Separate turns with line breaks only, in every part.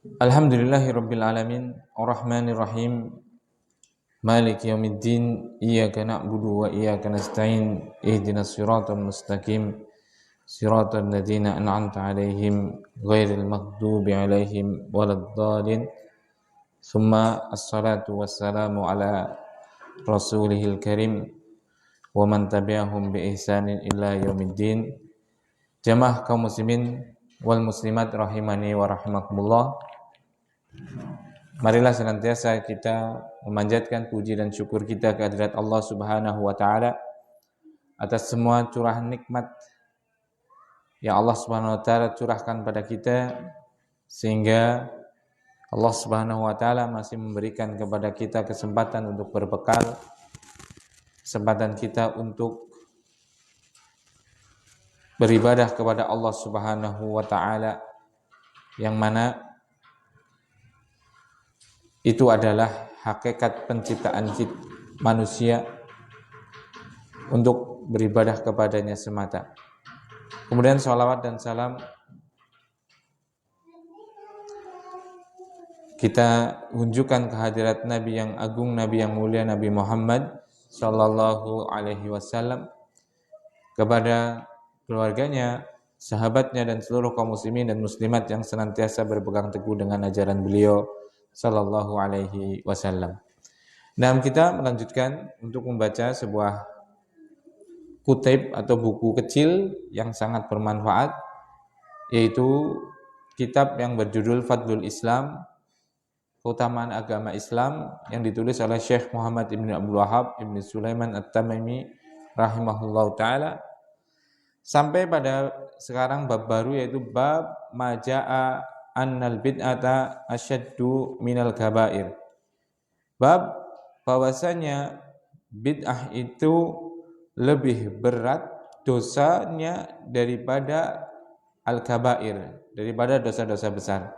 Alhamdulillahirabbil alamin, arrahmanir rahim, maliki yaumiddin, iyyaka na'budu wa iyyaka nasta'in, ihdinas siratal mustaqim, siratal ladzina an'amta 'alaihim ghairil maghdubi 'alaihim waladdallin. Tsumma assalatu wassalamu ala rasulihil karim wa man tabi'ahum bi ihsanin ila yaumiddin. Jamaah kaum muslimin wal muslimat rahimani wa rahimakumullah. Marilah senantiasa kita memanjatkan puji dan syukur kita kehadirat Allah Subhanahu wa taala atas semua curahan nikmat yang Allah Subhanahu wa taala curahkan pada kita, sehingga Allah Subhanahu wa taala masih memberikan kepada kita kesempatan untuk berbekal, kesempatan kita untuk beribadah kepada Allah Subhanahu wa taala, yang mana itu adalah hakikat penciptaan manusia untuk beribadah kepadanya semata. Kemudian sholawat dan salam kita unjukkan kehadirat Nabi yang agung, Nabi yang mulia, Nabi Muhammad sallallahu alaihi wasallam, kepada keluarganya, sahabatnya, dan seluruh kaum muslimin dan muslimat yang senantiasa berpegang teguh dengan ajaran beliau sallallahu alaihi wasallam. Nah, kita melanjutkan untuk membaca sebuah kutip atau buku kecil yang sangat bermanfaat, yaitu kitab yang berjudul Fadlul Islam, keutamaan agama Islam, yang ditulis oleh Syekh Muhammad ibn Abdul Wahhab ibn Sulaiman At-Tamimi rahimahullahu ta'ala, sampai pada sekarang bab baru, yaitu bab maja'a annal bid'ata asyaddu minal kabair. Bab bahwasanya bid'ah itu lebih berat dosanya daripada al-kabair, daripada dosa-dosa besar.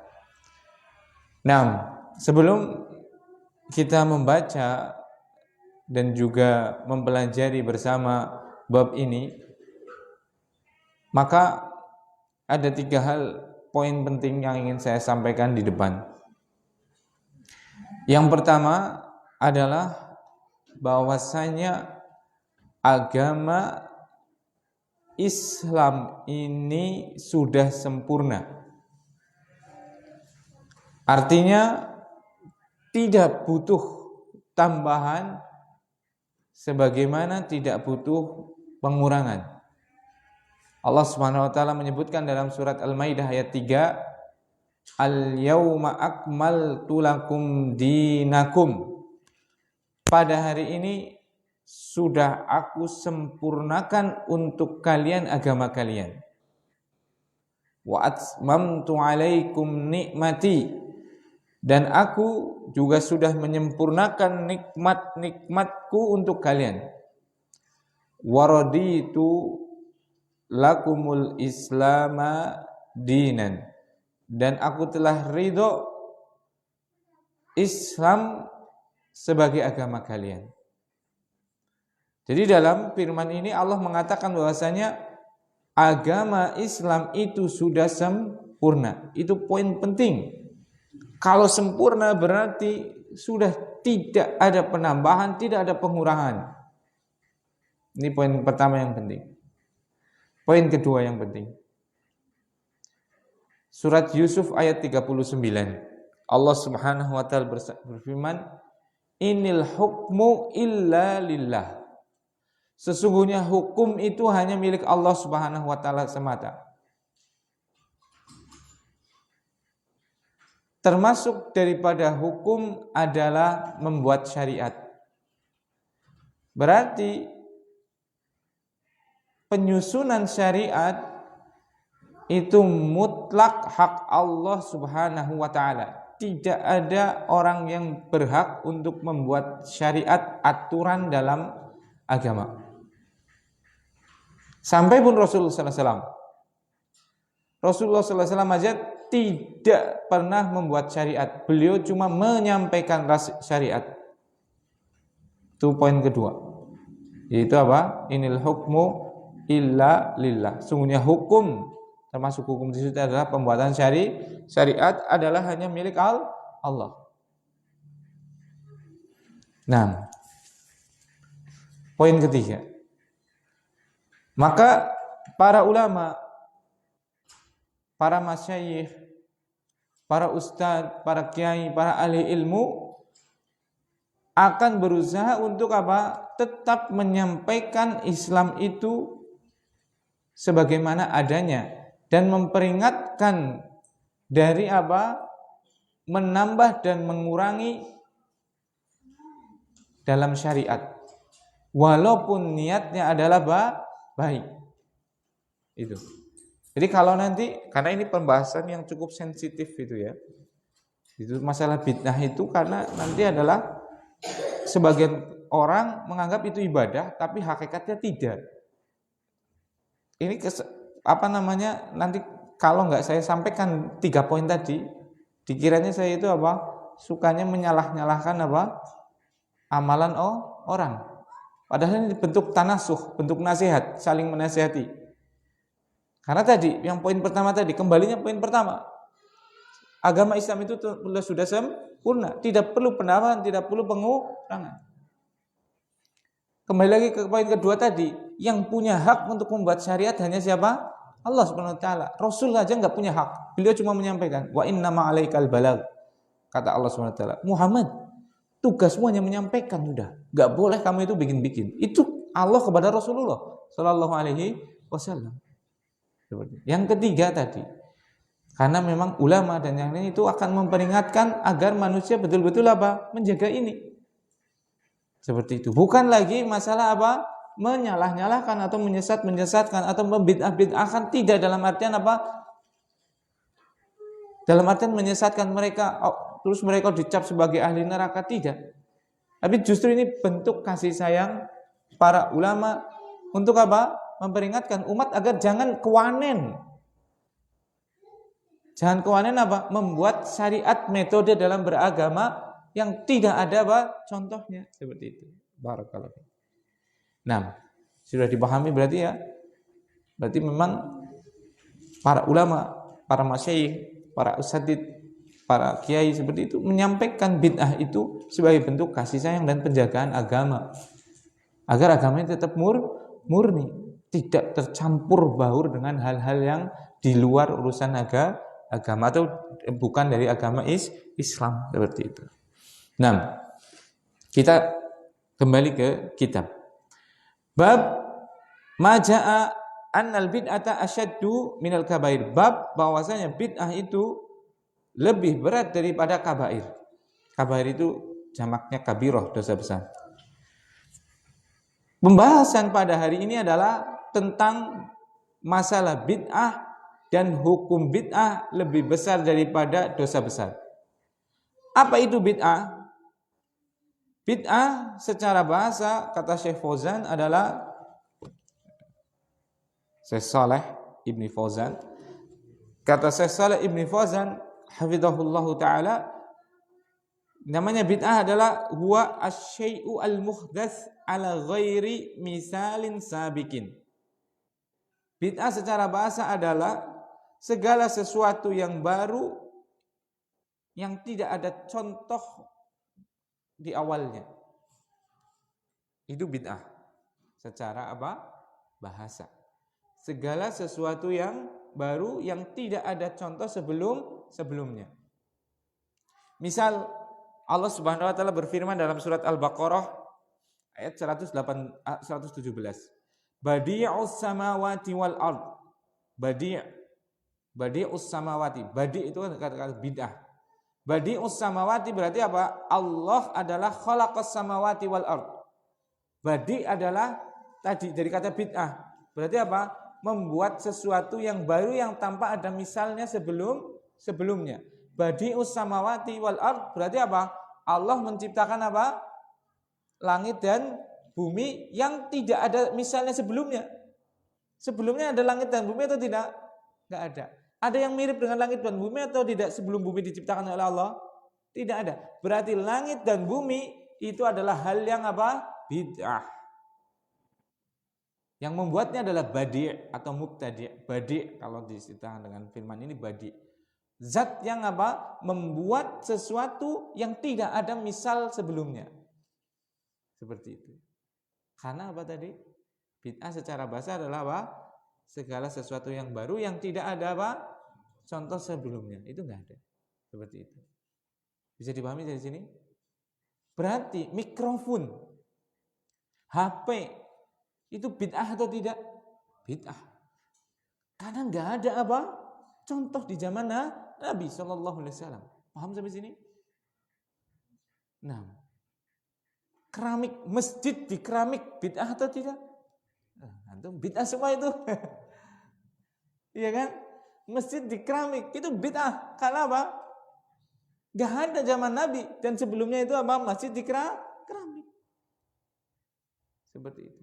Nah, sebelum kita membaca dan juga mempelajari bersama bab ini, maka ada 3 hal poin penting yang ingin saya sampaikan di depan. Yang pertama adalah bahwasanya agama Islam ini sudah sempurna. Artinya tidak butuh tambahan, sebagaimana tidak butuh pengurangan. Allah Subhanahu wa taala menyebutkan dalam surat Al-Maidah ayat 3, Al-yauma akmaltu lakum dinakum. Pada hari ini sudah aku sempurnakan untuk kalian agama kalian. Wa atmamtu alaikum nikmati, dan aku juga sudah menyempurnakan nikmat-nikmatku untuk kalian. Wa raditu lakumul islama dinan, dan aku telah ridho Islam sebagai agama kalian. Jadi dalam firman ini Allah mengatakan bahwasanya agama Islam itu sudah sempurna. Itu poin penting. Kalau sempurna berarti sudah tidak ada penambahan, tidak ada pengurangan. Ini poin pertama yang penting. Poin kedua yang penting, surat Yusuf ayat 39, Allah Subhanahu wa taala berfirman, Inil hukmu illa lillah. Sesungguhnya hukum itu hanya milik Allah Subhanahu wa taala semata. Termasuk daripada hukum adalah membuat syariat. Berarti penyusunan syariat itu mutlak hak Allah Subhanahu wa taala. Tidak ada orang yang berhak untuk membuat syariat, aturan dalam agama. Sampai pun Rasulullah SAW aja tidak pernah membuat syariat. Beliau cuma menyampaikan syariat. Itu poin kedua. Yaitu apa? Inil hukmu illa lillah. Sungguhnya hukum termasuk hukum di situ adalah pembuatan syariat adalah hanya milik Allah. Nah, poin ketiga. Maka para ulama, para masyayikh, para ustadz, para kiai, para ahli ilmu akan berusaha untuk apa? Tetap menyampaikan Islam itu sebagaimana adanya dan memperingatkan dari apa? Menambah dan mengurangi dalam syariat. Walaupun niatnya adalah baik. Itu. Jadi kalau nanti, karena ini pembahasan yang cukup sensitif itu ya. Itu masalah bid'ah itu karena nanti adalah sebagian orang menganggap itu ibadah, tapi hakikatnya tidak. Ini nanti kalau nggak saya sampaikan 3 poin tadi, dikiranya saya itu apa? Sukanya menyalah-nyalahkan apa? Amalan orang. Padahal ini bentuk tanasuh, bentuk nasihat, saling menasihati. Karena tadi, yang poin pertama tadi, kembalinya poin pertama. Agama Islam itu sudah sempurna, tidak perlu penambahan, tidak perlu pengurangan. Kembali lagi ke poin kedua tadi, yang punya hak untuk membuat syariat hanya siapa? Allah Subhanahu wa taala. Rasul aja enggak punya hak. Beliau cuma menyampaikan, wa inna ma'alaikal balagh. Kata Allah Subhanahu wa taala, Muhammad, tugasmu hanya menyampaikan sudah. Enggak boleh kamu itu bikin-bikin. Itu Allah kepada Rasulullah sallallahu alaihi wasallam. Yang ketiga tadi, karena memang ulama dan yang lain itu akan memperingatkan agar manusia betul-betul apa? Menjaga ini. Seperti itu. Bukan lagi masalah apa? Menyalah-nyalahkan atau menyesatkan atau membid'ah-bid'ahkan, tidak dalam artian apa? Dalam artian menyesatkan mereka terus mereka dicap sebagai ahli neraka, tidak. Tapi justru ini bentuk kasih sayang para ulama untuk apa? Memperingatkan umat agar jangan kewanen. Jangan kewanen apa? Membuat syariat metode dalam beragama yang tidak ada apa? Contohnya seperti itu. Barakallahu. Nah, sudah dipahami berarti ya. Berarti memang para ulama, para masyayikh, para usatid, para kiai seperti itu menyampaikan bid'ah itu sebagai bentuk kasih sayang dan penjagaan agama. Agar agamanya tetap murni, tidak tercampur baur dengan hal-hal yang di luar urusan agama atau bukan dari agama Islam seperti itu. Nah, kita kembali ke kitab. Bab maja'a annal bid'ata asyaddu minal kabair. Bab bahwasanya bid'ah itu lebih berat daripada kabair. Kabair itu jamaknya kabirah, dosa besar. Pembahasan pada hari ini adalah tentang masalah bid'ah dan hukum bid'ah lebih besar daripada dosa besar. Apa itu bid'ah? Bid'ah secara bahasa, kata Syekh Fauzan adalah, Syekh Saleh Ibni Fauzan, kata Syekh Saleh Ibni Fauzan hafizahullahu ta'ala, namanya bid'ah adalah huwa asy-syai'u al-muhdats ala ghairi misalin sabiqin. Bid'ah secara bahasa adalah segala sesuatu yang baru yang tidak ada contoh di awalnya. Itu bid'ah secara apa? Bahasa. Segala sesuatu yang baru yang tidak ada contoh sebelumnya. Misal Allah Subhanahu wa taala berfirman dalam surat Al-Baqarah ayat 117. Badi'us samawati wal ard. Badi'us samawati. Badi' itu kata-kata bid'ah. Badi'us samawati berarti apa? Allah adalah khalaqas samawati wal ard. Badi' adalah tadi dari kata bid'ah. Berarti apa? Membuat sesuatu yang baru yang tanpa ada misalnya sebelumnya. Badi'us samawati wal ard berarti apa? Allah menciptakan apa? Langit dan bumi yang tidak ada misalnya sebelumnya. Sebelumnya ada langit dan bumi atau tidak? Tidak ada. Ada yang mirip dengan langit dan bumi atau tidak sebelum bumi diciptakan oleh Allah? Tidak ada. Berarti langit dan bumi itu adalah hal yang apa? Bid'ah. Yang membuatnya adalah badi' atau mubtadi'. Badi' kalau disebutkan dengan firman ini badi'. Zat yang apa? Membuat sesuatu yang tidak ada misal sebelumnya. Seperti itu. Karena apa tadi? Bid'ah secara bahasa adalah apa? Segala sesuatu yang baru yang tidak ada apa? Contoh sebelumnya. Itu enggak ada. Seperti itu. Bisa dipahami dari sini? Berarti mikrofon, HP itu bid'ah atau tidak? Bid'ah. Karena enggak ada apa? Contoh di zaman Nabi Shallallahu Alaihi Wasallam. Paham sampai sini? Nah, keramik masjid di keramik bid'ah atau tidak? Itu bid'ah semua itu. Iya kan? Masjid di keramik itu bid'ah. Karena apa? Gak ada zaman Nabi dan sebelumnya itu apa? Masjid di keramik. Seperti itu.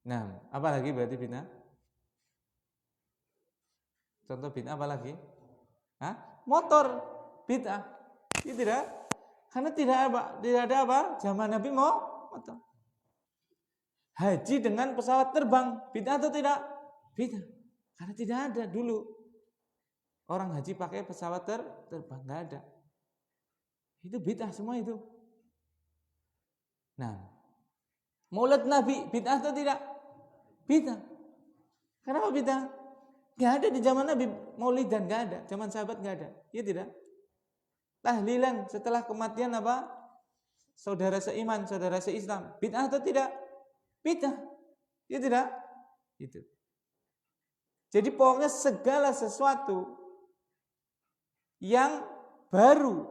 Nah, apa lagi berarti bid'ah? Contoh bid'ah apa lagi? Hah? Motor bid'ah. Itu tidak? Karena tidak ada apa? Zaman Nabi mau motor. Haji dengan pesawat terbang bid'ah atau tidak? Bid'ah. Karena tidak ada dulu. Orang haji pakai pesawat terbang, nggak ada. Itu bid'ah semua itu. Nah, Maulid Nabi bid'ah atau tidak? Bid'ah. Kenapa bid'ah? Nggak ada di zaman Nabi Maulidan, nggak ada. Zaman sahabat nggak ada. Iya tidak? Tahlilan setelah kematian apa? Saudara seiman, saudara seislam. Bid'ah atau tidak? Bid'ah. Iya tidak? Itu. Jadi pokoknya segala sesuatu yang baru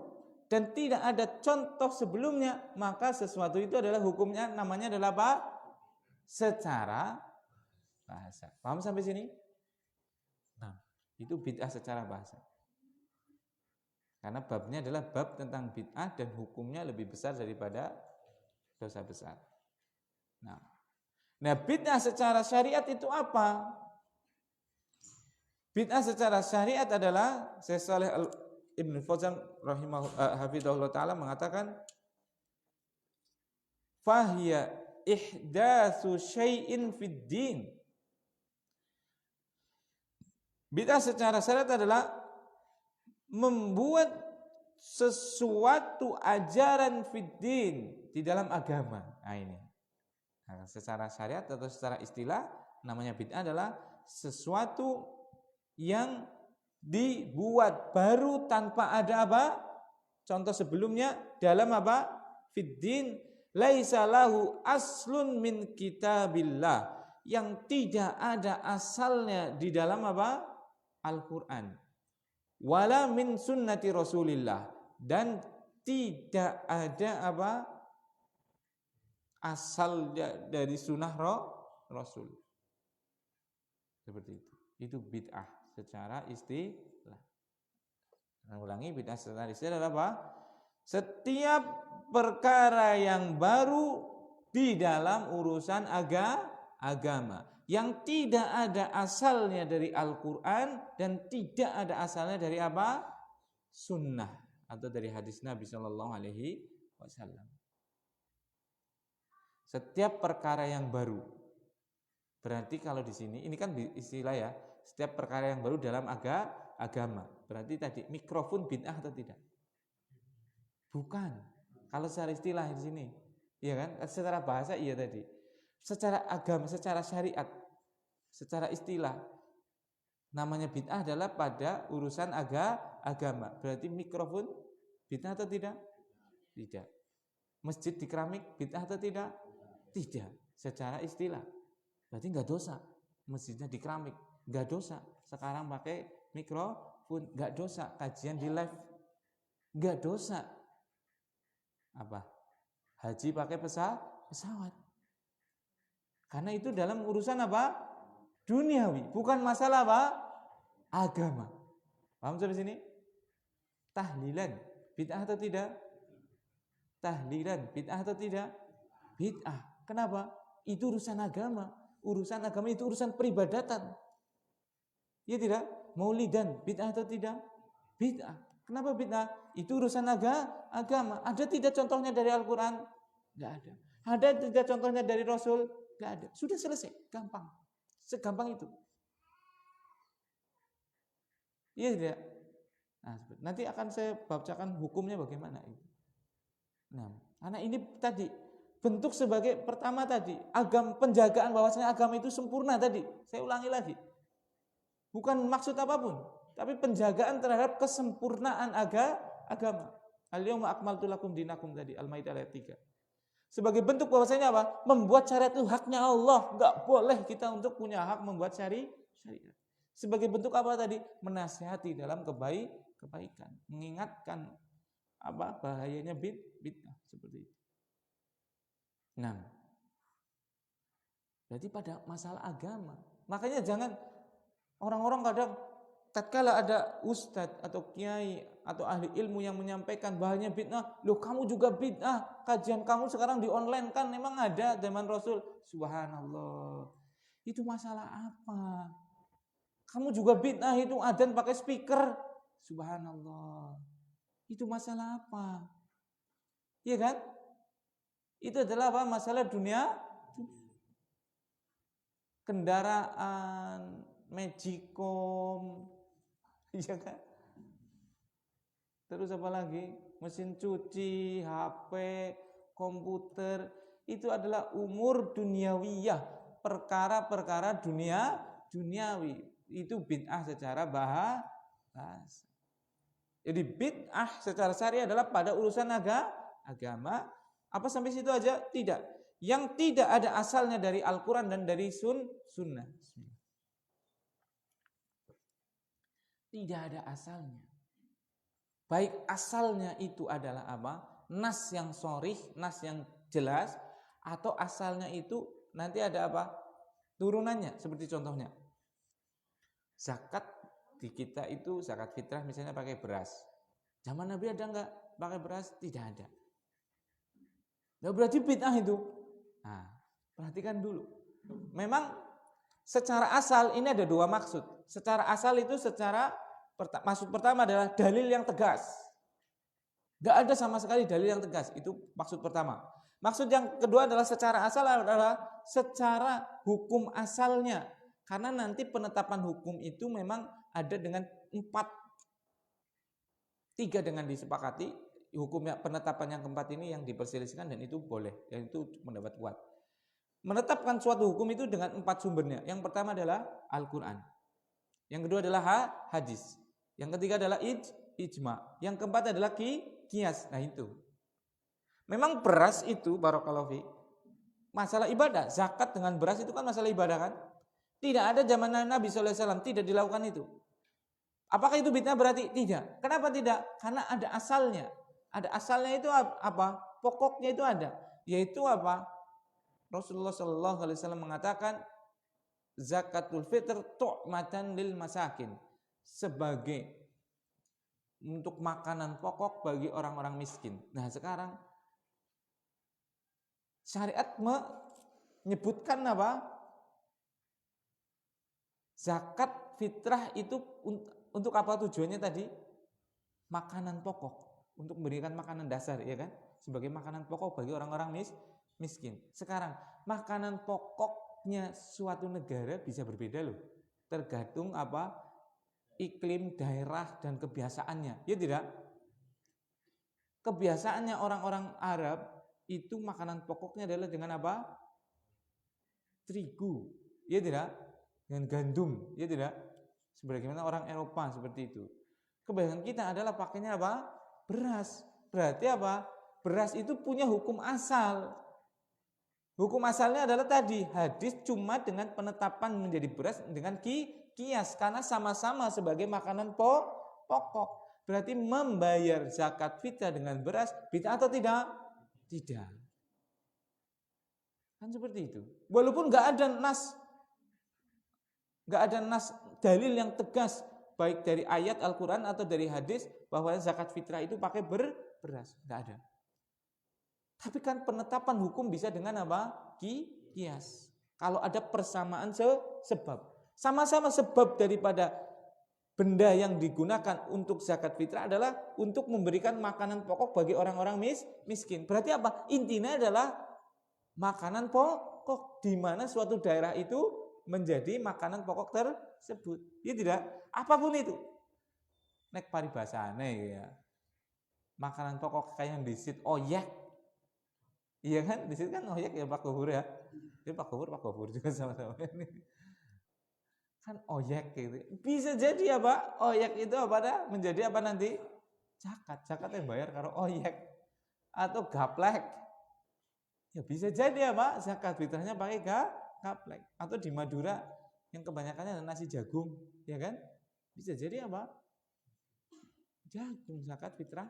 dan tidak ada contoh sebelumnya, maka sesuatu itu adalah hukumnya namanya adalah apa? Secara bahasa. Paham sampai sini? Nah, itu bid'ah secara bahasa. Karena babnya adalah bab tentang bid'ah dan hukumnya lebih besar daripada dosa besar. Nah, bid'ah secara syariat itu apa? Bid'ah secara syariat adalah Syekh Shalih Ibnu Fauzan hafizahullah taala mengatakan fahiya ihdatsu syai'in fid din. Bid'ah secara syariat adalah membuat sesuatu ajaran fid din di dalam agama. Nah ini. Nah, secara syariat atau secara istilah namanya bid'ah adalah sesuatu yang dibuat baru tanpa ada apa? Contoh sebelumnya dalam apa? Fiddin laisa lahu aslun min kitabillah, yang tidak ada asalnya di dalam apa? Al-Qur'an. Wala min sunnati Rasulillah, dan tidak ada apa? Asal dari sunnah Rasul. Seperti itu. Itu bid'ah secara istilah. Nah, ulangi, bid'ah secara istilah adalah apa? Setiap perkara yang baru di dalam urusan agama yang tidak ada asalnya dari Al-Qur'an dan tidak ada asalnya dari apa? Sunnah atau dari hadis Nabi Shallallahu Alaihi Wasallam. Setiap perkara yang baru. Berarti kalau di sini ini kan istilah ya. Setiap perkara yang baru dalam agama. Berarti tadi mikrofon bid'ah atau tidak? Bukan. Kalau secara istilah di sini, iya kan? Secara bahasa iya tadi. Secara agama, secara syariat, secara istilah, namanya bid'ah adalah pada urusan agama. Berarti mikrofon bid'ah atau tidak? Tidak. Masjid di keramik bid'ah atau tidak? Tidak. Secara istilah. Berarti nggak dosa. Masjidnya di keramik. Nggak dosa. Sekarang pakai mikrofon, nggak dosa. Kajian di live, nggak dosa. Apa? Haji pakai pesawat. Karena itu dalam urusan apa? Duniawi, bukan masalah apa? Agama. Paham sampai sini? Tahlilan bid'ah atau tidak? Tahlilan bid'ah atau tidak? Bid'ah. Kenapa? Itu urusan agama. Urusan agama itu urusan peribadatan. Ya tidak? Maulidan bid'ah atau tidak? Bid'ah. Kenapa bid'ah? Itu urusan agama. Ada tidak contohnya dari Al-Quran? Tidak ada. Ada tidak contohnya dari Rasul? Nggak ada. Sudah selesai, gampang. Segampang itu. Iya tidak? Nah, nanti akan saya bacakan hukumnya bagaimana itu. Nah, karena ini tadi bentuk sebagai pertama tadi penjagaan bahwasanya agama itu sempurna tadi. Saya ulangi lagi. Bukan maksud apapun, tapi penjagaan terhadap kesempurnaan agama. Al-yawma akmaltu lakum dinakum tadi, Al-Maidah ayat 3. Sebagai bentuk bahwasanya apa? Membuat syariat itu haknya Allah. Enggak boleh kita untuk punya hak membuat syariat. Sebagai bentuk apa tadi? Menasihati dalam kebaikan, mengingatkan apa bahayanya bid'ah seperti itu. Nah, berarti pada masalah agama, makanya jangan orang-orang kadang tatkala ada ustadz atau kiai atau ahli ilmu yang menyampaikan bahayanya bid'ah, loh kamu juga bid'ah, kajian kamu sekarang di online kan memang ada zaman Rasul. Subhanallah. Itu masalah apa? Kamu juga bid'ah itu adzan pakai speaker. Subhanallah. Itu masalah apa? Iya kan? Itu adalah apa? Masalah dunia. Kendaraan, magicom, iya kan? Terus apa lagi? Mesin cuci, HP, komputer, itu adalah umur duniawiyah, perkara-perkara duniawi. Itu bid'ah secara bahasa. Jadi bid'ah secara syariah adalah pada urusan agama. Apa sampai situ aja? Tidak. Yang tidak ada asalnya dari Al-Quran dan dari sunnah. Tidak ada asalnya. Baik asalnya itu adalah apa? Nas yang sharih, nas yang jelas, atau asalnya itu nanti ada apa? Turunannya, seperti contohnya. Zakat di kita itu zakat fitrah misalnya pakai beras. Zaman Nabi ada enggak pakai beras? Tidak ada. Nah, berarti bid'ah itu. Nah, perhatikan dulu. Memang secara asal ini ada dua maksud. Secara asal itu maksud pertama adalah dalil yang tegas. Gak ada sama sekali dalil yang tegas. Itu maksud pertama. Maksud yang kedua adalah secara asal adalah secara hukum asalnya. Karena nanti penetapan hukum itu memang ada dengan 3 dengan disepakati. Hukumnya penetapan yang keempat ini yang diperselisihkan dan itu boleh, dan itu mendapat kuat. Menetapkan suatu hukum itu dengan 4 sumbernya. Yang pertama adalah Al-Quran. Yang kedua adalah hadis. Yang ketiga adalah ijma. Yang keempat adalah qiyas. Nah itu. Memang beras itu barakallahu fi, masalah ibadah. Zakat dengan beras itu kan masalah ibadah kan? Tidak ada zaman Nabi SAW, tidak dilakukan itu. Apakah itu bid'ah berarti? Tidak. Kenapa tidak? Karena ada asalnya. Ada asalnya itu apa? Pokoknya itu ada. Yaitu apa? Rasulullah SAW mengatakan zakatul fitr tu'matan lil masakin, sebagai untuk makanan pokok bagi orang-orang miskin. Nah sekarang syariat menyebutkan apa? Zakat fitrah itu untuk apa tujuannya tadi? Makanan pokok. Untuk memberikan makanan dasar, ya kan? Sebagai makanan pokok bagi orang-orang miskin. Sekarang, makanan pokoknya suatu negara bisa berbeda loh. Tergantung apa? Iklim, daerah, dan kebiasaannya. Ya tidak? Kebiasaannya orang-orang Arab itu makanan pokoknya adalah dengan apa? Terigu. Ya tidak? Dengan gandum. Ya tidak? Sebagaimana orang Eropa seperti itu. Kebiasaan kita adalah pakainya apa? Beras. Berarti apa? Beras itu punya hukum asal. Hukum asalnya adalah tadi hadis cuma dengan penetapan menjadi beras dengan qiyas karena sama-sama sebagai makanan pokok. Berarti membayar zakat fitrah dengan beras bid'ah atau tidak? Tidak. Kan seperti itu. Walaupun enggak ada nas dalil yang tegas baik dari ayat Al-Quran atau dari hadis bahwa zakat fitrah itu pakai beras, enggak ada. Tapi kan penetapan hukum bisa dengan apa? Qiyas. Kalau ada persamaan sebab. Sama-sama sebab daripada benda yang digunakan untuk zakat fitrah adalah untuk memberikan makanan pokok bagi orang-orang miskin. Berarti apa? Intinya adalah makanan pokok, di mana suatu daerah itu menjadi makanan pokok tersebut. Ya tidak, apapun itu. Nek paribasane ya. Makanan pokok kayak yang disit oyek. Iya kan? Disit kan oyek ya Pak Gofur ya. Jadi Pak Gofur juga sama-sama ini. Kan oyek gitu. Bisa jadi apa? Oyek itu apa dah? Menjadi apa nanti? Zakat. Zakat yang bayar karo oyek atau gaplek. Ya bisa jadi apa? Zakat fitrahnya pakai gaplek. Atau di Madura yang kebanyakannya ada nasi jagung, ya kan? Bisa jadi apa? Jagung zakat fitrah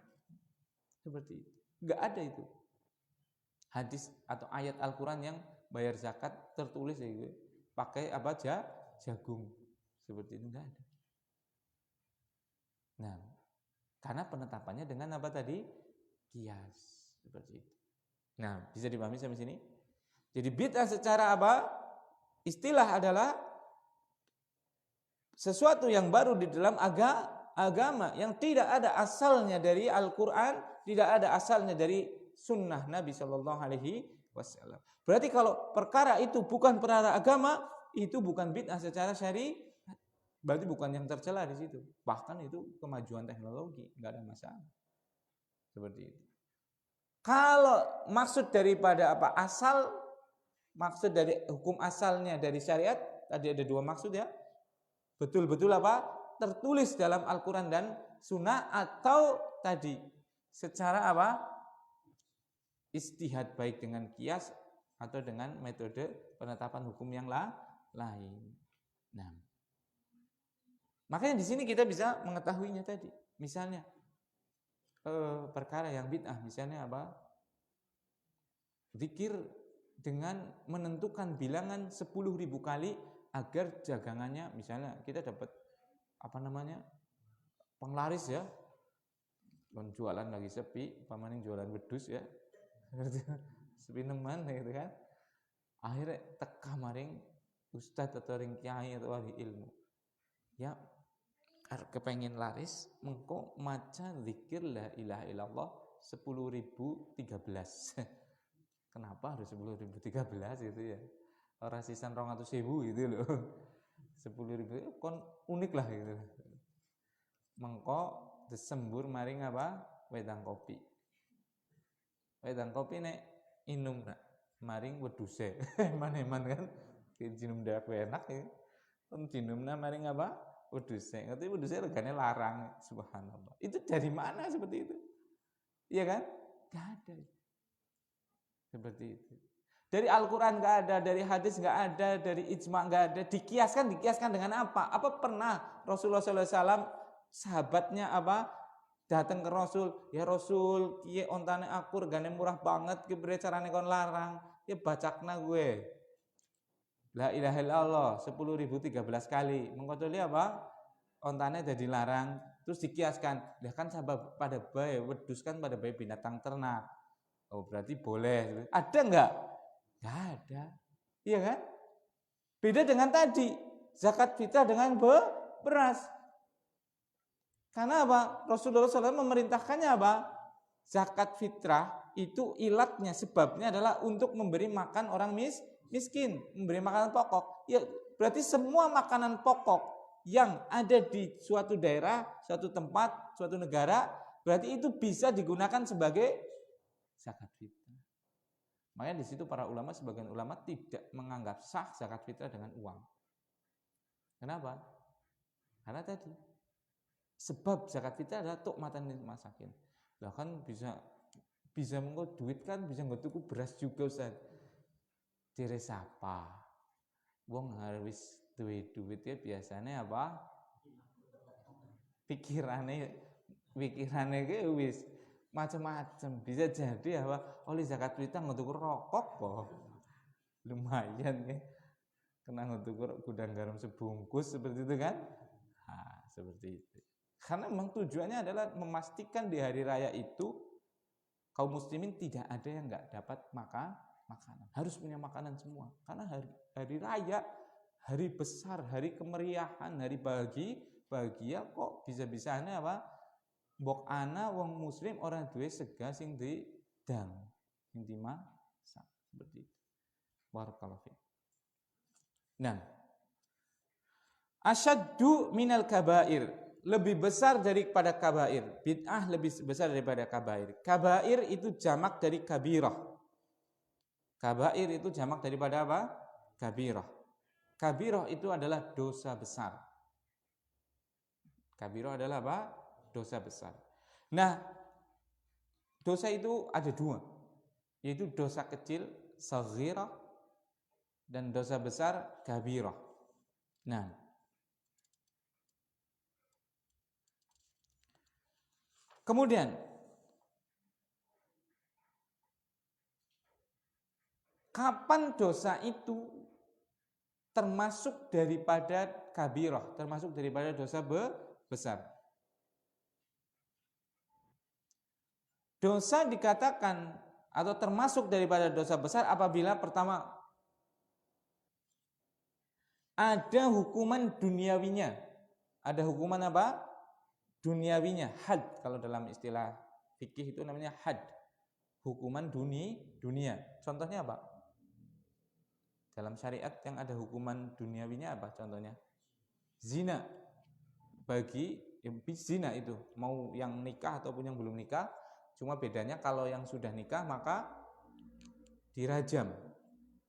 seperti itu. Enggak ada itu hadis atau ayat Al-Quran yang bayar zakat tertulis ya gitu. Pakai apa aja? Jagung. Seperti itu enggak ada. Nah, karena penetapannya dengan apa tadi? Kias. Seperti itu. Nah, bisa dipahami sampai sini? Jadi bid'ah secara apa? Istilah adalah sesuatu yang baru di dalam agama yang tidak ada asalnya dari Al-Quran, tidak ada asalnya dari sunnah Nabi Shallallahu Alaihi Wasallam. Berarti kalau perkara itu bukan perkara agama, itu bukan bid'ah secara syariat, berarti bukan yang tercela di situ. Bahkan itu kemajuan teknologi, nggak ada masalah. Seperti itu. Kalau maksud daripada apa asal, maksud dari hukum asalnya dari syariat, tadi ada dua maksud ya. Betul-betul apa? Tertulis dalam Al-Quran dan Sunnah, atau tadi secara apa? Istihad, baik dengan kias atau dengan metode penetapan hukum yang lain. Nah, makanya di sini kita bisa mengetahuinya tadi. Misalnya perkara yang bid'ah, misalnya apa? Zikir dengan menentukan bilangan 10.000 kali agar dagangannya, misalnya kita dapat apa namanya, penglaris ya, jualan lagi sepi, pamaning jualan wedus ya, sepi neman gitu kan, akhirnya teka maring ustadz atau ring kiai atau ahli ilmu ya, kepengen laris mengko maca zikir la ilaha illallah 10.013. Kenapa harus 10.013 gitu ya, orang sisan 200.000 gitu loh. 10.000 kon unik lah gitu. Mengko desembur maring apa? Wedang kopi. Wedang kopi nek inum nak maring weduse. Eman-eman kan jinum dak enak ya. Kon jinumna maring apa? Weduse. Ngerti weduse regane larang, subhanallah. Itu dari mana seperti itu? Iya kan? Enggak ada. Seperti itu. Dari Al-Quran nggak ada, dari hadis nggak ada, dari ijma nggak ada. Dikiaskan dengan apa? Apa pernah Rasulullah SAW sahabatnya apa datang ke Rasul, ya Rasul, kiye ontane aku regane murah banget, kibre carane kon larang, ya bacakna gue. La ilaha illallah 10.013 kali. Mengkotoli apa? Ontane jadi larang, terus dikiaskan. Lah kan sahabat pada bae, wedus kan pada bae binatang ternak. Oh berarti boleh. Ada enggak? Enggak ada. Iya kan? Beda dengan tadi, zakat fitrah dengan beras. Karena apa? Rasulullah SAW memerintahkannya apa? Zakat fitrah itu ilatnya, sebabnya adalah untuk memberi makan orang miskin, memberi makanan pokok. Ya, berarti semua makanan pokok yang ada di suatu daerah, suatu tempat, suatu negara, berarti itu bisa digunakan sebagai zakat fitrah. Makanya di situ para ulama, sebagian ulama tidak menganggap sah zakat fitrah dengan uang. Kenapa? Karena tadi sebab zakat fitrah adalah tuk matan masakin. Lah kan bisa mengko duit kan bisa nggo tuku beras juga Ustaz. Dire sapa? Wong harus duit ya biasanya apa? Pikirannya ke wis macam-macam. Bisa jadi apa? Oleh zakat fitrah nggo tuku rokok kok. Lumayan ya. Kena nggo tuku gudang garam sebungkus seperti itu kan? Nah, seperti itu. Karena memang tujuannya adalah memastikan di hari raya itu kaum muslimin tidak ada yang nggak dapat makanan. Harus punya makanan semua. Karena hari raya, hari besar, hari kemeriahan, hari bahagia kok bisa-bisanya apa? Mbok ana wong muslim orang duwe sega sing didang, sing dimasak seperti itu. Barakallahu fiik. Nah, asyaddu minal kabair, lebih besar daripada kabair. Bid'ah lebih besar daripada kabair. Kabair itu jamak dari kabirah. Kabair itu jamak daripada apa? Kabirah. Kabirah itu adalah dosa besar. Kabirah adalah apa? Dosa besar. Nah, dosa itu ada dua, yaitu dosa kecil, saghirah, dan dosa besar, kabirah. Nah, kemudian kapan dosa itu termasuk daripada kabirah, termasuk daripada dosa besar? Dosa dikatakan atau termasuk daripada dosa besar apabila pertama ada hukuman duniawinya. Ada hukuman apa? Duniawinya, had. Kalau dalam istilah fikih itu namanya had. Hukuman dunia. Contohnya apa? Dalam syariat yang ada hukuman duniawinya apa contohnya? Zina. Bagi zina itu, mau yang nikah ataupun yang belum nikah, cuma bedanya kalau yang sudah nikah maka dirajam.